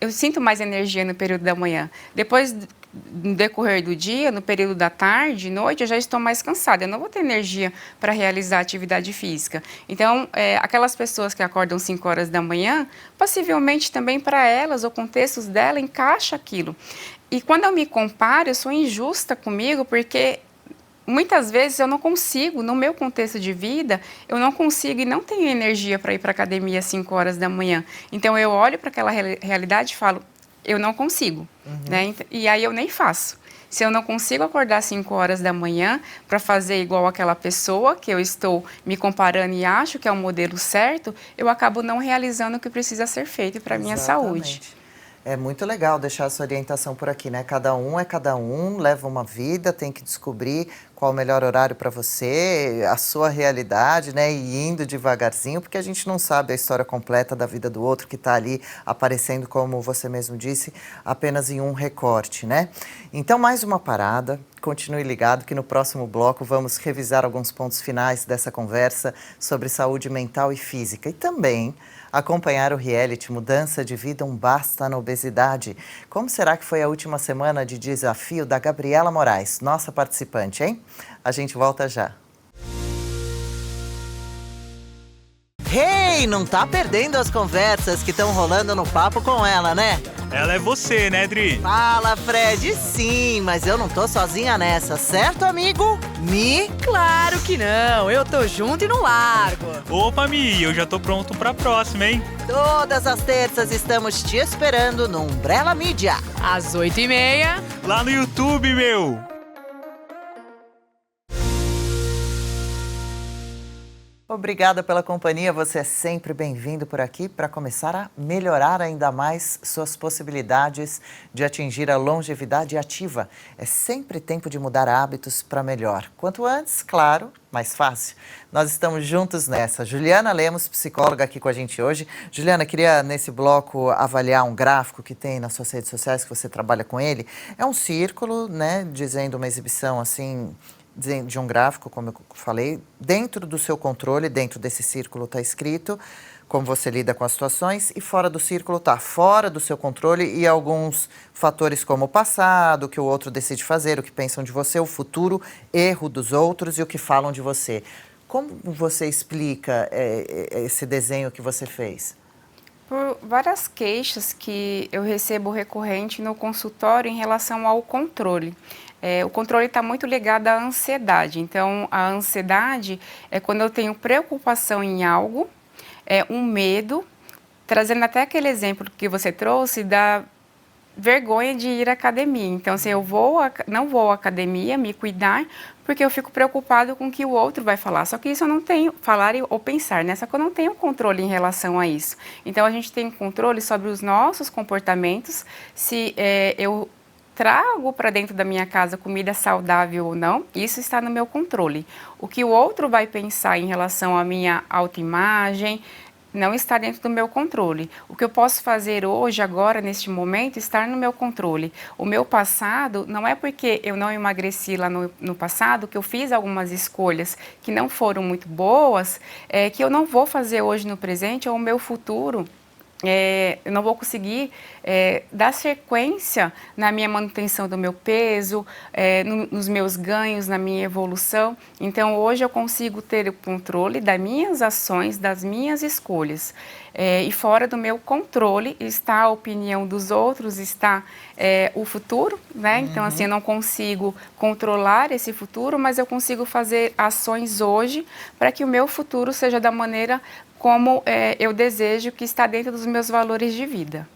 eu sinto mais energia no período da manhã. Depois no decorrer do dia, no período da tarde, noite, eu já estou mais cansada. Eu não vou ter energia para realizar atividade física. Então, aquelas pessoas que acordam 5 horas da manhã, possivelmente também para elas, o contexto dela encaixa aquilo. E quando eu me comparo, eu sou injusta comigo, porque muitas vezes eu não consigo, no meu contexto de vida, eu não consigo e não tenho energia para ir para a academia às 5 horas da manhã. Então, eu olho para aquela realidade e falo, eu não consigo, né? E aí eu nem faço. Se eu não consigo acordar às 5 horas da manhã para fazer igual aquela pessoa que eu estou me comparando e acho que é o modelo certo, eu acabo não realizando o que precisa ser feito para a minha saúde. É muito legal deixar essa orientação por aqui, né? Cada um é cada um, leva uma vida, tem que descobrir qual o melhor horário para você, a sua realidade, né? E indo devagarzinho, porque a gente não sabe a história completa da vida do outro que está ali aparecendo, como você mesmo disse, apenas em um recorte, né? Então, mais uma parada. Continue ligado que no próximo bloco vamos revisar alguns pontos finais dessa conversa sobre saúde mental e física. E também acompanhar o reality Mudança de Vida, um basta na obesidade. Como será que foi a última semana de desafio da Gabriela Moraes, nossa participante, hein? A gente volta já. Hey, não tá perdendo as conversas que estão rolando no papo com ela, né? Ela é você, né, Dri? Fala, Fred, sim, mas eu não tô sozinha nessa, certo, amigo? Claro que não, eu tô junto e não largo. Opa, Mi, eu já tô pronto pra próxima, hein? Todas as terças estamos te esperando no Umbrella Mídia. Às 8h30. Lá no YouTube, meu! Obrigada pela companhia, você é sempre bem-vindo por aqui para começar a melhorar ainda mais suas possibilidades de atingir a longevidade ativa. É sempre tempo de mudar hábitos para melhor. Quanto antes, claro, mais fácil. Nós estamos juntos nessa. Juliana Lemos, psicóloga, aqui com a gente hoje. Juliana, queria nesse bloco avaliar um gráfico que tem nas suas redes sociais, que você trabalha com ele. É um círculo, né, dizendo uma exibição assim de um gráfico, como eu falei, dentro do seu controle, dentro desse círculo está escrito como você lida com as situações e fora do círculo está fora do seu controle e alguns fatores como o passado, o que o outro decide fazer, o que pensam de você, o futuro, erro dos outros e o que falam de você. Como você explica esse desenho que você fez? Por várias queixas que eu recebo recorrente no consultório em relação ao controle. O controle está muito ligado à ansiedade. Então, a ansiedade é quando eu tenho preocupação em algo, um medo, trazendo até aquele exemplo que você trouxe da vergonha de ir à academia. Então, se eu não vou à academia me cuidar, porque eu fico preocupado com o que o outro vai falar. Só que isso eu não tenho, falar ou pensar, né? Só que eu não tenho controle em relação a isso. Então, a gente tem controle sobre os nossos comportamentos, se eu trago para dentro da minha casa comida saudável ou não, isso está no meu controle. O que o outro vai pensar em relação à minha autoimagem não está dentro do meu controle. O que eu posso fazer hoje, agora, neste momento, está no meu controle. O meu passado, não é porque eu não emagreci lá no passado, que eu fiz algumas escolhas que não foram muito boas, que eu não vou fazer hoje no presente, ou o meu futuro eu não vou conseguir dar sequência na minha manutenção do meu peso, nos meus ganhos, na minha evolução. Então, hoje eu consigo ter o controle das minhas ações, das minhas escolhas. E fora do meu controle está a opinião dos outros, está o futuro, né? Então, assim, eu não consigo controlar esse futuro, mas eu consigo fazer ações hoje para que o meu futuro seja da maneira como eu desejo, que está dentro dos meus valores de vida.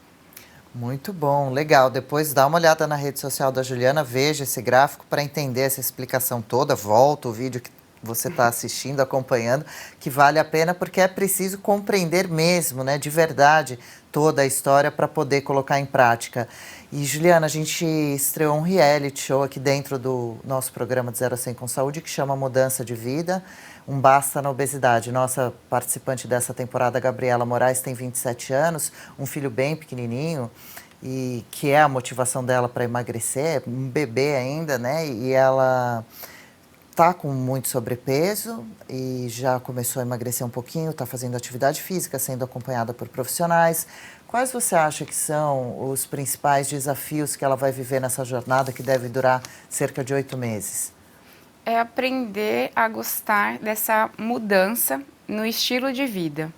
Muito bom, legal. Depois dá uma olhada na rede social da Juliana, veja esse gráfico para entender essa explicação toda. Volta o vídeo que você está assistindo, acompanhando, que vale a pena porque é preciso compreender mesmo, né, de verdade, toda a história para poder colocar em prática. E, Juliana, a gente estreou um reality show aqui dentro do nosso programa de 0 a 100 com Saúde, que chama Mudança de Vida, um basta na obesidade. Nossa participante dessa temporada, Gabriela Moraes, tem 27 anos, um filho bem pequenininho, e que é a motivação dela para emagrecer, um bebê ainda, né, e ela está com muito sobrepeso e já começou a emagrecer um pouquinho, está fazendo atividade física, sendo acompanhada por profissionais. Quais você acha que são os principais desafios que ela vai viver nessa jornada que deve durar cerca de 8 meses? É aprender a gostar dessa mudança no estilo de vida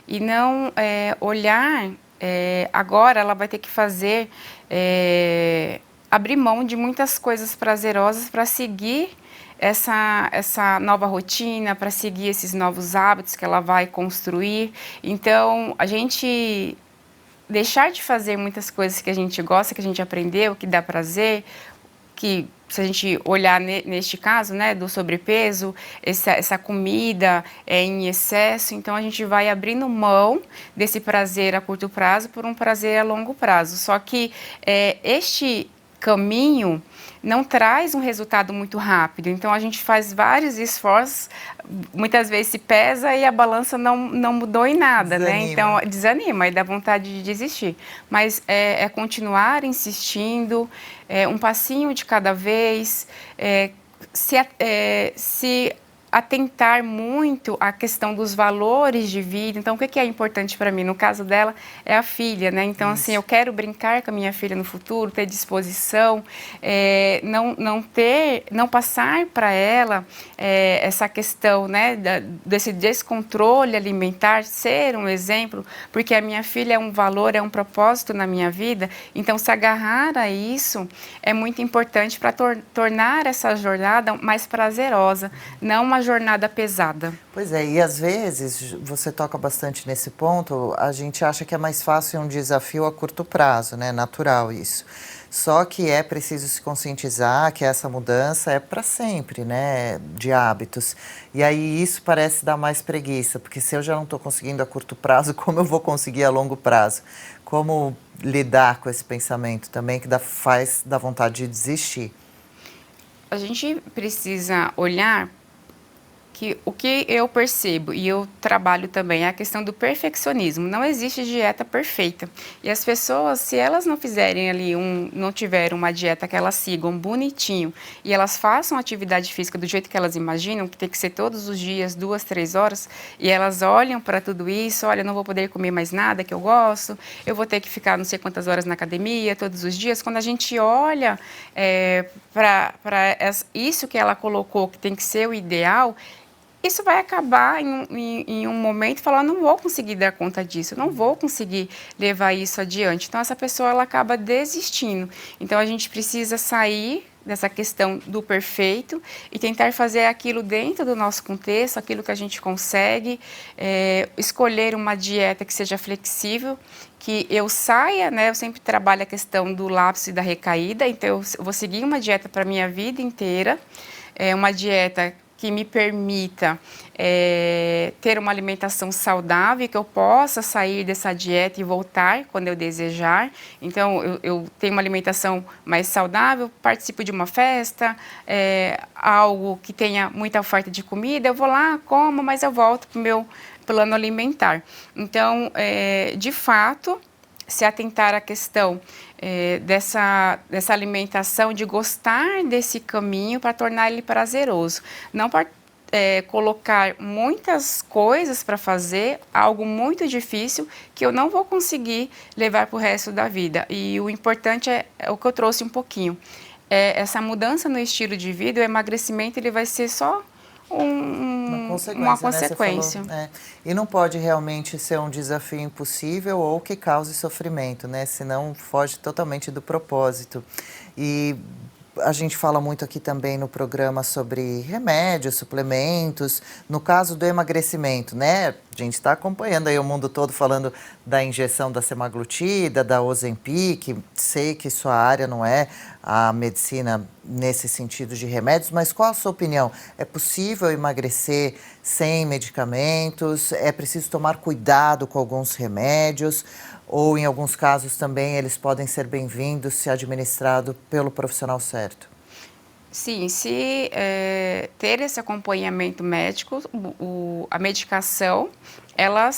e não olhar, agora ela vai ter que fazer, abrir mão de muitas coisas prazerosas para seguir essa nova rotina, para seguir esses novos hábitos que ela vai construir. Então, a gente deixar de fazer muitas coisas que a gente gosta, que a gente aprendeu, que dá prazer, que se a gente olhar neste caso, né, do sobrepeso, essa comida em excesso, então a gente vai abrindo mão desse prazer a curto prazo por um prazer a longo prazo. Só que este caminho não traz um resultado muito rápido, então a gente faz vários esforços, muitas vezes se pesa e a balança não mudou em nada, Desanima. né? Então desanima e dá vontade de desistir. Mas é continuar insistindo, um passinho de cada vez, se atentar muito à questão dos valores de vida. Então, o que é importante para mim? No caso dela, é a filha, né? Então, assim, eu quero brincar com a minha filha no futuro, ter disposição, não passar para ela essa questão, né, desse descontrole alimentar, ser um exemplo, porque a minha filha é um valor, é um propósito na minha vida. Então, se agarrar a isso é muito importante para tornar essa jornada mais prazerosa, não uma jornada pesada. Pois é, e às vezes, você toca bastante nesse ponto, a gente acha que é mais fácil um desafio a curto prazo, né? Natural isso. Só que é preciso se conscientizar que essa mudança é para sempre, né? De hábitos. E aí isso parece dar mais preguiça, porque se eu já não estou conseguindo a curto prazo, como eu vou conseguir a longo prazo? Como lidar com esse pensamento também que faz dar vontade de desistir? A gente precisa olhar que o que eu percebo e eu trabalho também é a questão do perfeccionismo. Não existe dieta perfeita. E as pessoas, se elas não fizerem ali não tiverem uma dieta que elas sigam bonitinho e elas façam atividade física do jeito que elas imaginam, que tem que ser todos os dias, 2, 3 horas, e elas olham para tudo isso, olha, não vou poder comer mais nada que eu gosto, eu vou ter que ficar não sei quantas horas na academia todos os dias. Quando a gente olha para isso que ela colocou, que tem que ser o ideal, isso vai acabar em um momento falar, não vou conseguir dar conta disso, não vou conseguir levar isso adiante. Então, essa pessoa ela acaba desistindo. Então, a gente precisa sair dessa questão do perfeito e tentar fazer aquilo dentro do nosso contexto, aquilo que a gente consegue, escolher uma dieta que seja flexível, que eu saia, né? Eu sempre trabalho a questão do lapso e da recaída, então eu vou seguir uma dieta para a minha vida inteira, uma dieta que me permita ter uma alimentação saudável, que eu possa sair dessa dieta e voltar quando eu desejar. Então, eu tenho uma alimentação mais saudável, participo de uma festa, algo que tenha muita oferta de comida, eu vou lá, como, mas eu volto para o meu plano alimentar. Então, de fato, se atentar à questão dessa alimentação, de gostar desse caminho para tornar ele prazeroso. Não para colocar muitas coisas para fazer, algo muito difícil que eu não vou conseguir levar para o resto da vida. E o importante é o que eu trouxe um pouquinho. Essa mudança no estilo de vida, o emagrecimento, ele vai ser só uma consequência. Né? E não pode realmente ser um desafio impossível ou que cause sofrimento, né? Senão foge totalmente do propósito. E a gente fala muito aqui também no programa sobre remédios, suplementos, no caso do emagrecimento, né? A gente está acompanhando aí o mundo todo falando da injeção da semaglutida, da Ozempic, sei que sua área não é a medicina nesse sentido de remédios, mas qual a sua opinião? É possível emagrecer sem medicamentos? É preciso tomar cuidado com alguns remédios? Ou, em alguns casos, também eles podem ser bem-vindos se administrado pelo profissional certo? Sim, se ter esse acompanhamento médico, a medicação, ela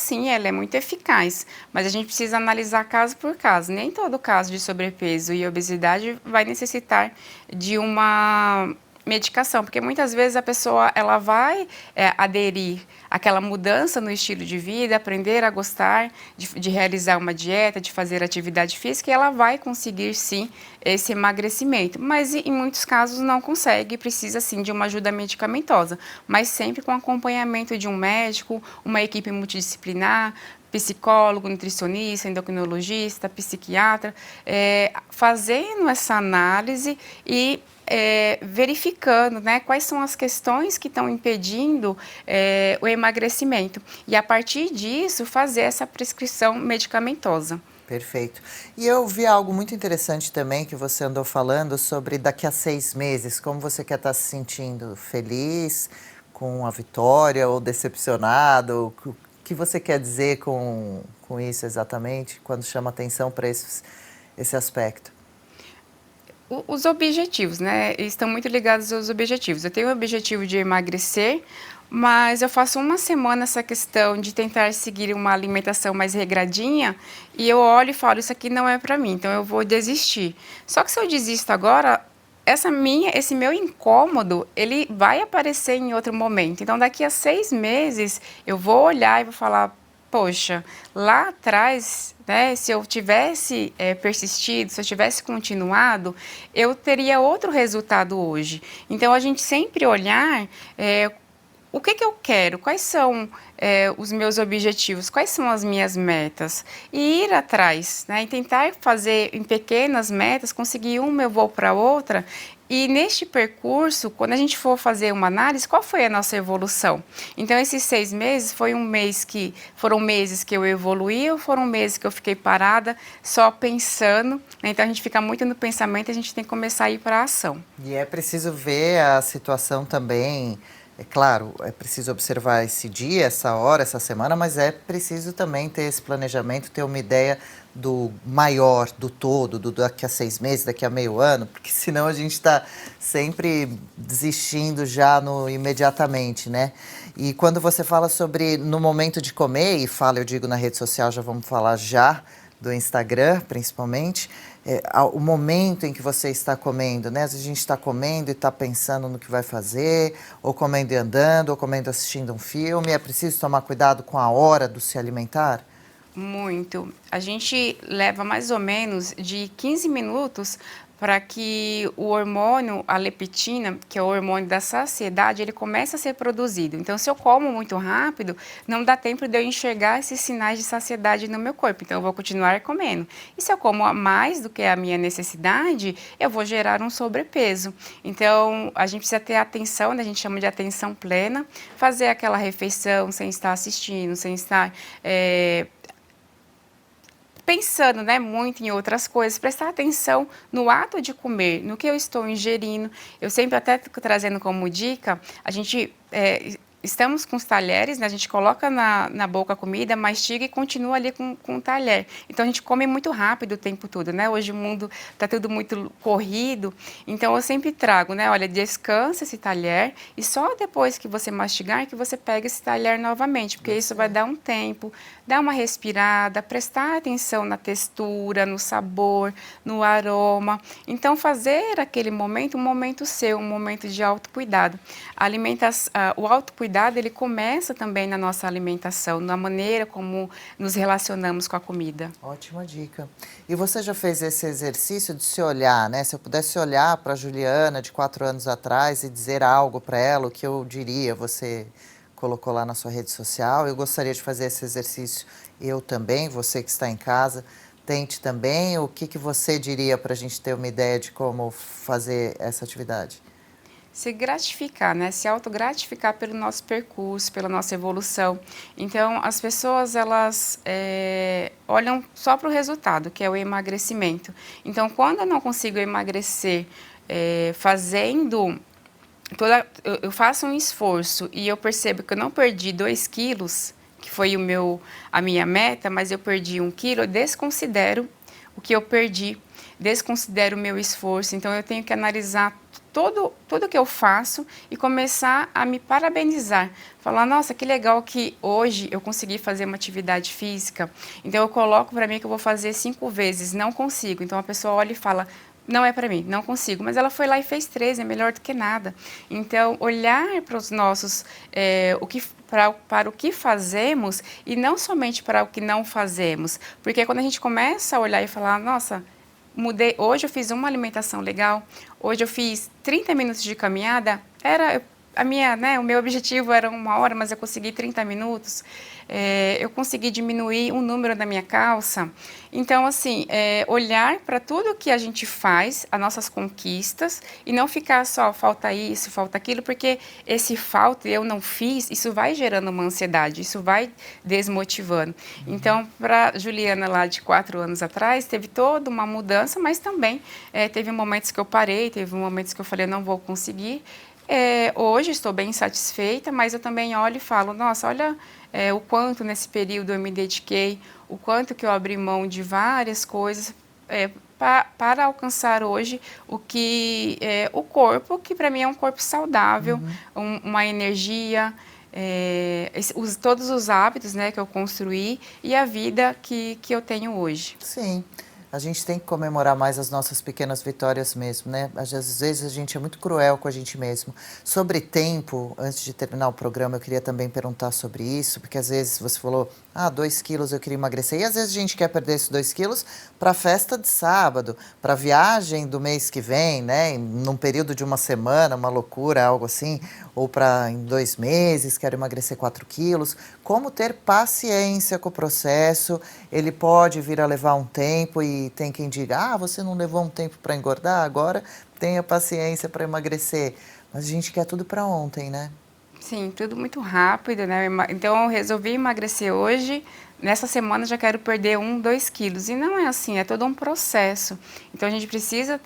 é muito eficaz, mas a gente precisa analisar caso por caso. Nem todo caso de sobrepeso e obesidade vai necessitar de uma medicação, porque muitas vezes a pessoa ela vai aderir àquela mudança no estilo de vida, aprender a gostar de realizar uma dieta, de fazer atividade física, e ela vai conseguir sim esse emagrecimento, mas em muitos casos não consegue, precisa sim de uma ajuda medicamentosa, mas sempre com acompanhamento de um médico, uma equipe multidisciplinar, psicólogo, nutricionista, endocrinologista, psiquiatra, fazendo essa análise e verificando, né, quais são as questões que estão impedindo o emagrecimento. E, a partir disso, fazer essa prescrição medicamentosa. Perfeito. E eu vi algo muito interessante também que você andou falando sobre daqui a 6 meses, como você quer estar se sentindo? Feliz com a vitória ou decepcionado? O que você quer dizer com isso exatamente, quando chama atenção para esse aspecto? Os objetivos, né, estão muito ligados aos objetivos. Eu tenho o objetivo de emagrecer, mas eu faço uma semana essa questão de tentar seguir uma alimentação mais regradinha e eu olho e falo, isso aqui não é para mim, então eu vou desistir. Só que se eu desisto agora, esse meu incômodo, ele vai aparecer em outro momento. Então, daqui a 6 meses, eu vou olhar e vou falar, poxa, lá atrás, né, se eu tivesse persistido, se eu tivesse continuado, eu teria outro resultado hoje. Então, a gente sempre olhar o que eu quero, quais são os meus objetivos, quais são as minhas metas, e ir atrás, né, e tentar fazer em pequenas metas, conseguir uma, eu vou para outra. E neste percurso, quando a gente for fazer uma análise, qual foi a nossa evolução? Então, esses 6 meses foram meses que eu evoluí ou foram meses que eu fiquei parada só pensando, né? Então, a gente fica muito no pensamento e a gente tem que começar a ir para a ação. E é preciso ver a situação também. É claro, é preciso observar esse dia, essa hora, essa semana, mas é preciso também ter esse planejamento, ter uma ideia do maior, do todo, do daqui a 6 meses, daqui a meio ano, porque senão a gente está sempre desistindo já imediatamente, né? E quando você fala sobre no momento de comer, e fala, eu digo na rede social, já vamos falar já do Instagram, principalmente, o momento em que você está comendo, né? Às vezes a gente está comendo e está pensando no que vai fazer, ou comendo e andando, ou comendo assistindo um filme. É preciso tomar cuidado com a hora do se alimentar? Muito. A gente leva mais ou menos de 15 minutos para que o hormônio, a leptina, que é o hormônio da saciedade, ele comece a ser produzido. Então, se eu como muito rápido, não dá tempo de eu enxergar esses sinais de saciedade no meu corpo. Então, eu vou continuar comendo. E se eu como mais do que a minha necessidade, eu vou gerar um sobrepeso. Então, a gente precisa ter atenção, né? A gente chama de atenção plena, fazer aquela refeição sem estar assistindo, sem estar pensando, né, muito em outras coisas, prestar atenção no ato de comer, no que eu estou ingerindo. Eu sempre até trazendo como dica, a gente estamos com os talheres, né, a gente coloca na boca a comida, mastiga e continua ali com o talher. Então, a gente come muito rápido o tempo todo, né? Hoje o mundo está tudo muito corrido, então eu sempre trago, né, olha, descansa esse talher e só depois que você mastigar que você pega esse talher novamente, porque isso vai dar um tempo, dar uma respirada, prestar atenção na textura, no sabor, no aroma. Então, fazer aquele momento um momento seu, um momento de autocuidado. O autocuidado, ele começa também na nossa alimentação, na maneira como nos relacionamos com a comida. Ótima dica. E você já fez esse exercício de se olhar, né? Se eu pudesse olhar para a Juliana de 4 anos atrás e dizer algo para ela, o que eu diria? Você colocou lá na sua rede social. Eu gostaria de fazer esse exercício. Eu também, você que está em casa, tente também. O que você diria para a gente ter uma ideia de como fazer essa atividade? Se gratificar, né? Se autogratificar pelo nosso percurso, pela nossa evolução. Então, as pessoas, elas olham só para o resultado, que é o emagrecimento. Então, quando eu não consigo emagrecer eu faço um esforço e eu percebo que eu não perdi 2 quilos, que foi a minha meta, mas eu perdi 1 quilo, eu desconsidero o que eu perdi, desconsidero o meu esforço. Então, eu tenho que analisar tudo que eu faço e começar a me parabenizar. Falar, nossa, que legal que hoje eu consegui fazer uma atividade física. Então, eu coloco para mim que eu vou fazer 5 vezes, não consigo. Então, a pessoa olha e fala, não é para mim, não consigo. Mas ela foi lá e fez 13, é melhor do que nada. Então, olhar para os nossos, para o que fazemos e não somente para o que não fazemos. Porque quando a gente começa a olhar e falar, nossa, mudei, hoje eu fiz uma alimentação legal, hoje eu fiz 30 minutos de caminhada, o meu objetivo era 1 hora, mas eu consegui 30 minutos. Eu consegui diminuir o número da minha calça. Então, assim, olhar para tudo que a gente faz, as nossas conquistas, e não ficar só, falta isso, falta aquilo, porque esse falta e eu não fiz, isso vai gerando uma ansiedade, isso vai desmotivando. Então, para Juliana lá de 4 anos atrás, teve toda uma mudança, mas também teve momentos que eu parei, teve momentos que eu falei, não vou conseguir. Hoje estou bem satisfeita, mas eu também olho e falo, nossa, olha o quanto nesse período eu me dediquei, o quanto que eu abri mão de várias coisas para alcançar hoje o corpo, que para mim é um corpo saudável, uma energia, todos os hábitos, né, que eu construí e a vida que eu tenho hoje. Sim. A gente tem que comemorar mais as nossas pequenas vitórias mesmo, né? Às vezes a gente é muito cruel com a gente mesmo. Sobre tempo, antes de terminar o programa, eu queria também perguntar sobre isso, porque às vezes você falou, 2 quilos eu queria emagrecer, e às vezes a gente quer perder esses 2 quilos para a festa de sábado, para a viagem do mês que vem, né? Num período de uma semana, uma loucura, algo assim, ou para em 2 meses, quero emagrecer 4 quilos. Como ter paciência com o processo? Ele pode vir a levar um tempo e tem quem diga, você não levou um tempo para engordar, agora tenha paciência para emagrecer. Mas a gente quer tudo para ontem, né? Sim, tudo muito rápido, né? Então, eu resolvi emagrecer hoje, nessa semana já quero perder 2 quilos. E não é assim, é todo um processo. Então, a gente precisa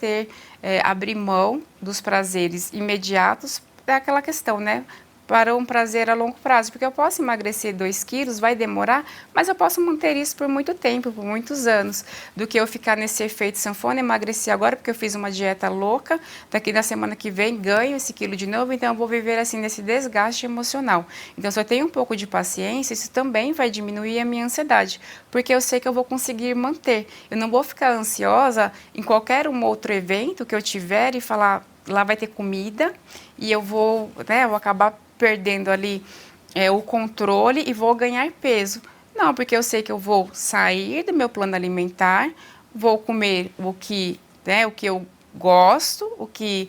abrir mão dos prazeres imediatos, é aquela questão, né? Para um prazer a longo prazo, porque eu posso emagrecer 2 quilos, vai demorar, mas eu posso manter isso por muito tempo, por muitos anos, do que eu ficar nesse efeito sanfona, emagrecer agora porque eu fiz uma dieta louca, daqui na semana que vem ganho esse quilo de novo, então eu vou viver assim nesse desgaste emocional. Então, se eu tenho um pouco de paciência, isso também vai diminuir a minha ansiedade, porque eu sei que eu vou conseguir manter. Eu não vou ficar ansiosa em qualquer outro evento que eu tiver e falar, lá vai ter comida e eu vou acabar perdendo ali o controle e vou ganhar peso. Não, porque eu sei que eu vou sair do meu plano alimentar, vou comer o que eu gosto, o que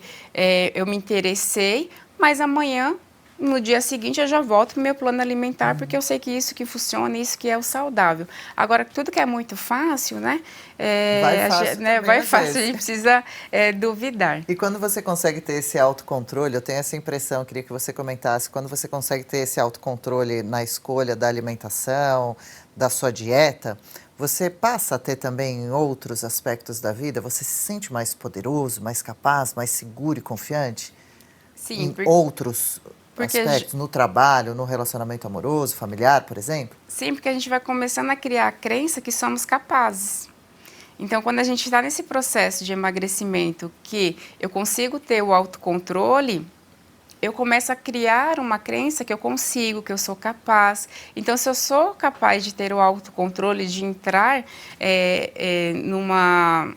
eu me interessei, mas amanhã, no dia seguinte, eu já volto para o meu plano alimentar, porque eu sei que isso que funciona, isso que é o saudável. Agora, tudo que é muito fácil, né? Vai fácil, a gente precisa duvidar. E quando você consegue ter esse autocontrole, eu tenho essa impressão, eu queria que você comentasse, quando você consegue ter esse autocontrole na escolha da alimentação, da sua dieta, você passa a ter também em outros aspectos da vida, você se sente mais poderoso, mais capaz, mais seguro e confiante? Sim. Em outros aspectos, no trabalho, no relacionamento amoroso, familiar, por exemplo? Sim, porque a gente vai começando a criar a crença que somos capazes. Então, quando a gente está nesse processo de emagrecimento, que eu consigo ter o autocontrole, eu começo a criar uma crença que eu consigo, que eu sou capaz. Então, se eu sou capaz de ter o autocontrole, de entrar numa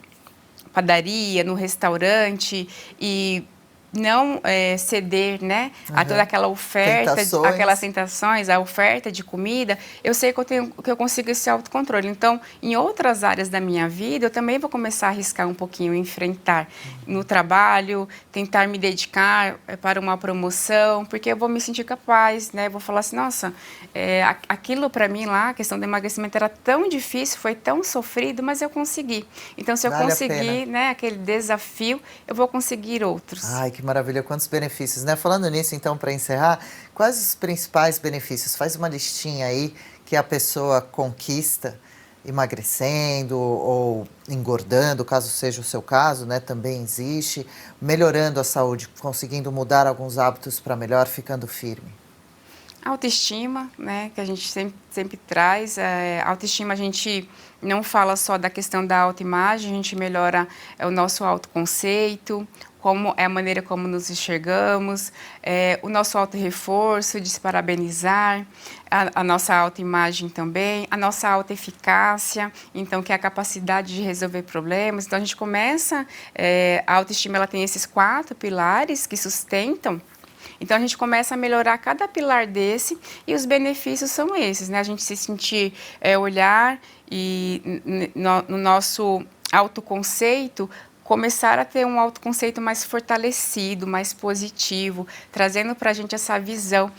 padaria, num restaurante e não ceder, né, a toda aquela oferta, aquelas tentações, a oferta de comida, eu sei que eu consigo esse autocontrole. Então, em outras áreas da minha vida, eu também vou começar a arriscar um pouquinho, enfrentar no trabalho, tentar me dedicar para uma promoção, porque eu vou me sentir capaz, né, eu vou falar assim, nossa, aquilo para mim lá, a questão do emagrecimento era tão difícil, foi tão sofrido, mas eu consegui. Então, se eu conseguir, né, aquele desafio, eu vou conseguir outros. Ai, que maravilha, quantos benefícios, né? Falando nisso, então, para encerrar, quais os principais benefícios? Faz uma listinha aí que a pessoa conquista emagrecendo ou engordando, caso seja o seu caso, né? Também existe, melhorando a saúde, conseguindo mudar alguns hábitos para melhor, ficando firme. Autoestima, né, que a gente sempre traz. Autoestima, a gente não fala só da questão da autoimagem, a gente melhora o nosso autoconceito, como é a maneira como nos enxergamos, o nosso autorreforço, de se parabenizar, a nossa autoimagem também, a nossa autoeficácia, então, que é a capacidade de resolver problemas. Então, a gente começa, a autoestima ela tem esses 4 pilares que sustentam. Então, a gente começa a melhorar cada pilar desse e os benefícios são esses, né? A gente se sentir, olhar e no nosso autoconceito, começar a ter um autoconceito mais fortalecido, mais positivo, trazendo para a gente essa visão,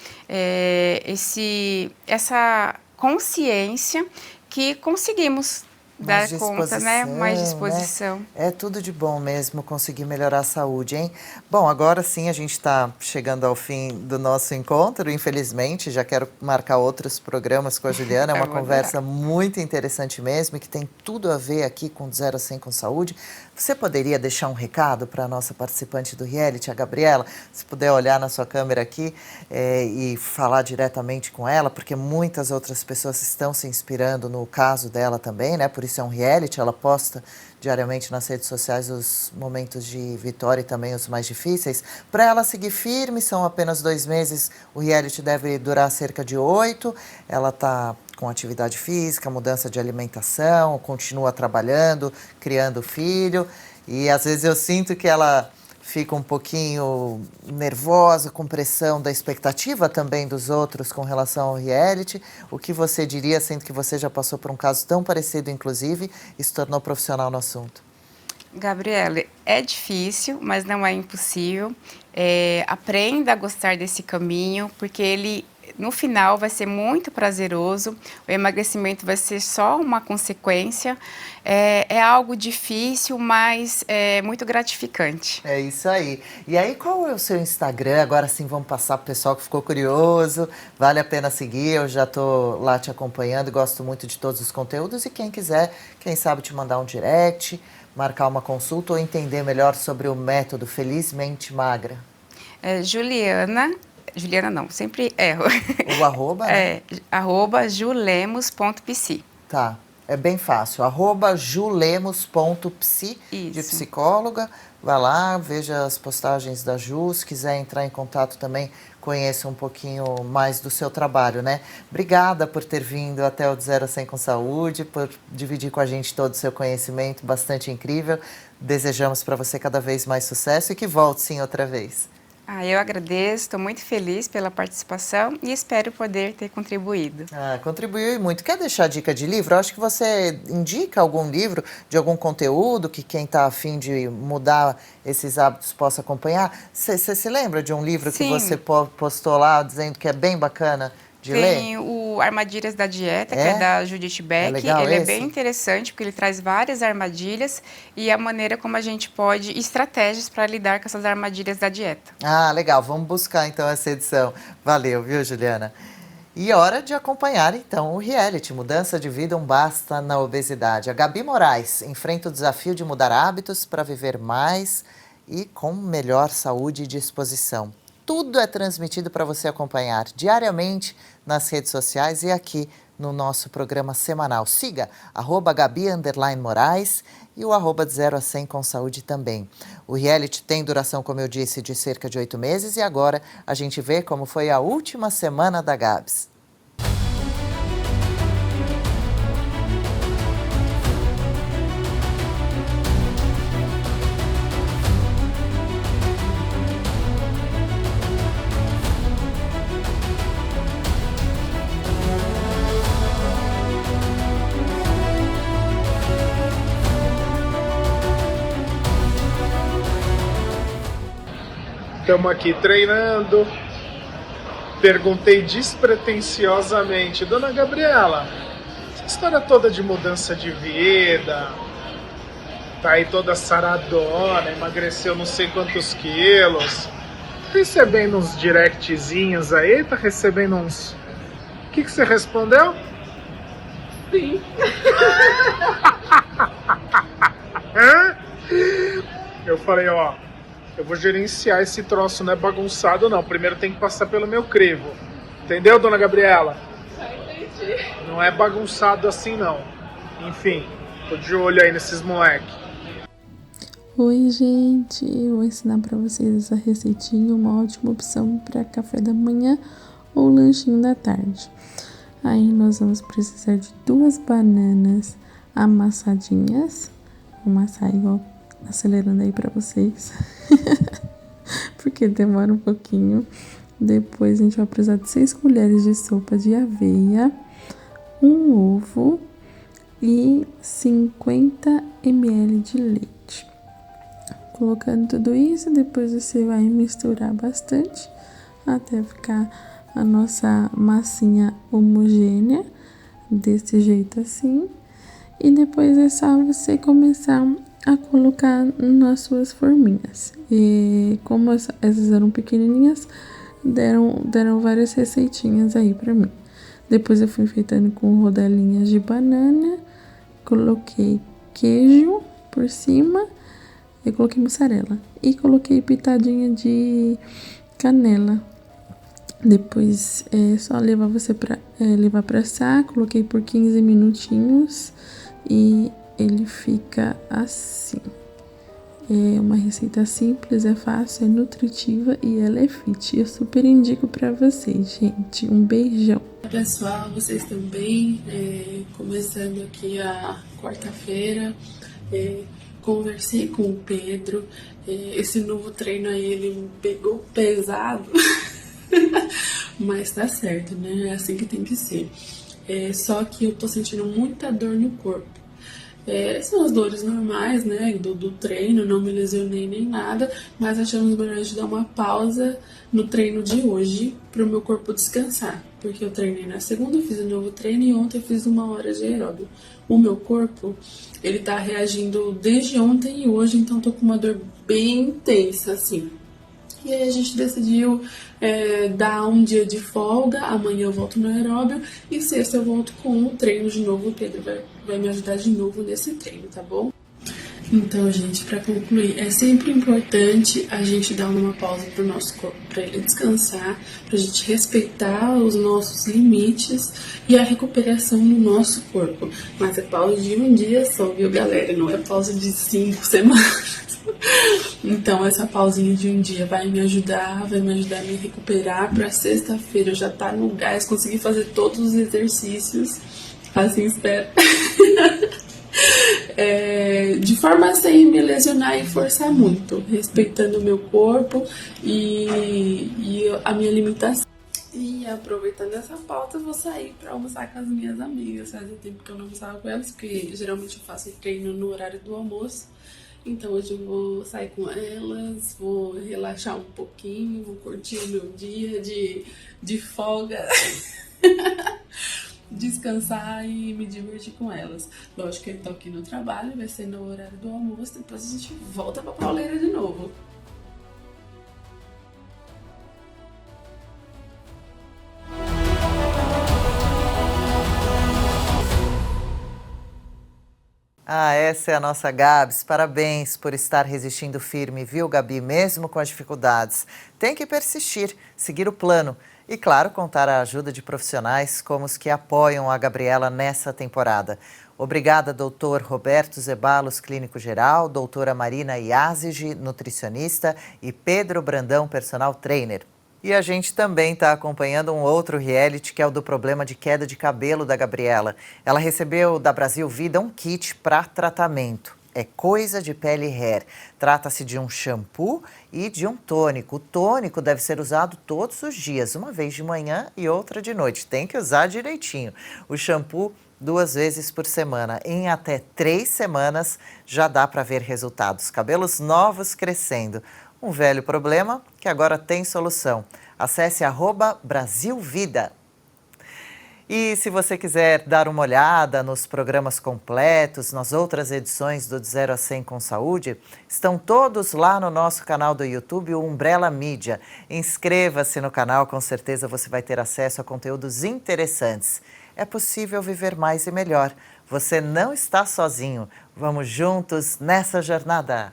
essa consciência que conseguimos dar conta, né? Mais disposição. Né? É tudo de bom mesmo conseguir melhorar a saúde, hein? Bom, agora sim a gente está chegando ao fim do nosso encontro, infelizmente, já quero marcar outros programas com a Juliana, é uma conversa muito interessante mesmo e que tem tudo a ver aqui com 0 a 100 com saúde. Você poderia deixar um recado para a nossa participante do reality, a Gabriela? Se puder olhar na sua câmera aqui e falar diretamente com ela, porque muitas outras pessoas estão se inspirando no caso dela também, né? Por isso é um reality, ela posta diariamente nas redes sociais os momentos de vitória e também os mais difíceis. Para ela seguir firme, são apenas 2 meses, o reality deve durar cerca de 8. Ela está com atividade física, mudança de alimentação, continua trabalhando, criando filho. E às vezes eu sinto que ela fica um pouquinho nervosa, com pressão da expectativa também dos outros com relação ao reality. O que você diria, sendo que você já passou por um caso tão parecido, inclusive, e se tornou profissional no assunto? Gabriela, é difícil, mas não é impossível. Aprenda a gostar desse caminho, porque ele, no final, vai ser muito prazeroso. O emagrecimento vai ser só uma consequência. É algo difícil, mas é muito gratificante. É isso aí. E aí, qual é o seu Instagram? Agora sim, vamos passar para o pessoal que ficou curioso. Vale a pena seguir, eu já estou lá te acompanhando e gosto muito de todos os conteúdos. E quem quiser, quem sabe te mandar um direct, marcar uma consulta ou entender melhor sobre o método Felizmente Magra. Juliana não, sempre erro. O arroba, né? @julemos.psi. Tá, é bem fácil. @julemos.psi, de psicóloga. Vai lá, veja as postagens da Ju. Se quiser entrar em contato também, conheça um pouquinho mais do seu trabalho, né? Obrigada por ter vindo até o 0 a 100 com Saúde, por dividir com a gente todo o seu conhecimento, bastante incrível. Desejamos para você cada vez mais sucesso e que volte sim outra vez. Eu agradeço, estou muito feliz pela participação e espero poder ter contribuído. Contribuiu muito. Quer deixar dica de livro? Eu acho que você indica algum livro de algum conteúdo que quem está a fim de mudar esses hábitos possa acompanhar. Você se lembra de um livro que você postou lá dizendo que é bem bacana de ler? Tem o Armadilhas da Dieta, que é da Judith Beck. Ele é bem interessante, porque ele traz várias armadilhas e a maneira como a gente pode, estratégias para lidar com essas armadilhas da dieta. Legal. Vamos buscar, então, essa edição. Valeu, viu, Juliana? E hora de acompanhar, então, o reality Mudança de Vida, um basta na obesidade. A Gabi Moraes enfrenta o desafio de mudar hábitos para viver mais e com melhor saúde e disposição. Tudo é transmitido para você acompanhar diariamente nas redes sociais e aqui no nosso programa semanal. Siga @Gabi_Moraes e o de 0 a 100 com Saúde também. O reality tem duração, como eu disse, de cerca de 8 meses e agora a gente vê como foi a última semana da Gabs. Estamos aqui treinando. Perguntei despretensiosamente, Dona Gabriela, essa história toda de mudança de vida, tá aí toda saradona, emagreceu não sei quantos quilos, recebendo uns directzinhos aí, tá recebendo uns... O que você respondeu? Sim. Eu falei, eu vou gerenciar esse troço, não é bagunçado não. Primeiro tem que passar pelo meu crivo. Entendeu, dona Gabriela? Entendi. Não é bagunçado assim, não. Enfim, tô de olho aí nesses moleques. Oi, gente, eu vou ensinar para vocês essa receitinha, uma ótima opção para café da manhã ou lanchinho da tarde. Aí nós vamos precisar de 2 bananas amassadinhas. Vou amassar igual acelerando aí para vocês, porque demora um pouquinho. Depois a gente vai precisar de 6 colheres de sopa de aveia, um ovo e 50 ml de leite. Colocando tudo isso, depois você vai misturar bastante até ficar a nossa massinha homogênea, desse jeito assim. E depois é só você começar a colocar nas suas forminhas. E como essas eram pequenininhas, deram várias receitinhas aí pra mim. Depois eu fui enfeitando com rodelinhas de banana, coloquei queijo por cima. Eu coloquei mussarela e coloquei pitadinha de canela. Depois é só levar para assar. Coloquei por 15 minutinhos e ele fica assim. É uma receita simples, é fácil, é nutritiva e ela é fit. Eu super indico para vocês, gente. Um beijão. Pessoal, vocês estão bem? Começando aqui a quarta-feira. Conversei com o Pedro, esse novo treino aí ele me pegou pesado, mas tá certo, né? É assim que tem que ser. Só que eu tô sentindo muita dor no corpo. São as dores normais, né, do treino, não me lesionei nem nada, mas achamos melhor a gente dar uma pausa no treino de hoje para o meu corpo descansar, porque eu treinei na segunda, fiz um novo treino e ontem eu fiz 1 hora de aeróbio. O meu corpo, ele tá reagindo desde ontem e hoje, então tô com uma dor bem intensa, assim. E aí a gente decidiu dar um dia de folga, amanhã eu volto no aeróbio e sexta eu volto com o treino de novo. O Pedro vai me ajudar de novo nesse treino, tá bom? Então, gente, para concluir, é sempre importante a gente dar uma pausa pro nosso corpo, para ele descansar, pra gente respeitar os nossos limites e a recuperação no nosso corpo. Mas é pausa de um dia só, viu, galera? Não é pausa de 5 semanas. Então essa pausinha de um dia vai me ajudar a me recuperar para sexta-feira eu já tá no gás, conseguir fazer todos os exercícios, assim espero. De forma sem me lesionar e forçar muito, respeitando o meu corpo e a minha limitação. E aproveitando essa pauta, eu vou sair para almoçar com as minhas amigas. Fazia tempo que eu não almoçava com elas, porque geralmente eu faço treino no horário do almoço. Então hoje eu vou sair com elas, vou relaxar um pouquinho, vou curtir o meu dia de folga, descansar e me divertir com elas. Lógico que eu tô aqui no trabalho, vai ser no horário do almoço, depois a gente volta pra pauleira de novo. Essa é a nossa Gabs. Parabéns por estar resistindo firme, viu, Gabi? Mesmo com as dificuldades. Tem que persistir, seguir o plano e, claro, contar a ajuda de profissionais como os que apoiam a Gabriela nessa temporada. Obrigada, doutor Roberto Zeballos, clínico geral, doutora Marina Yazigi, nutricionista e Pedro Brandão, personal trainer. E a gente também está acompanhando um outro reality, que é o do problema de queda de cabelo da Gabriela. Ela recebeu da Brasil Vida um kit para tratamento. É Coisa de Pele Hair. Trata-se de um shampoo e de um tônico. O tônico deve ser usado todos os dias, uma vez de manhã e outra de noite. Tem que usar direitinho. O shampoo 2 vezes por semana. Em até 3 semanas já dá para ver resultados. Cabelos novos crescendo. Um velho problema que agora tem solução. Acesse @BrasilVida. E se você quiser dar uma olhada nos programas completos, nas outras edições do De 0 a 100 com Saúde, estão todos lá no nosso canal do YouTube, o Umbrella Mídia. Inscreva-se no canal, com certeza você vai ter acesso a conteúdos interessantes. É possível viver mais e melhor. Você não está sozinho. Vamos juntos nessa jornada.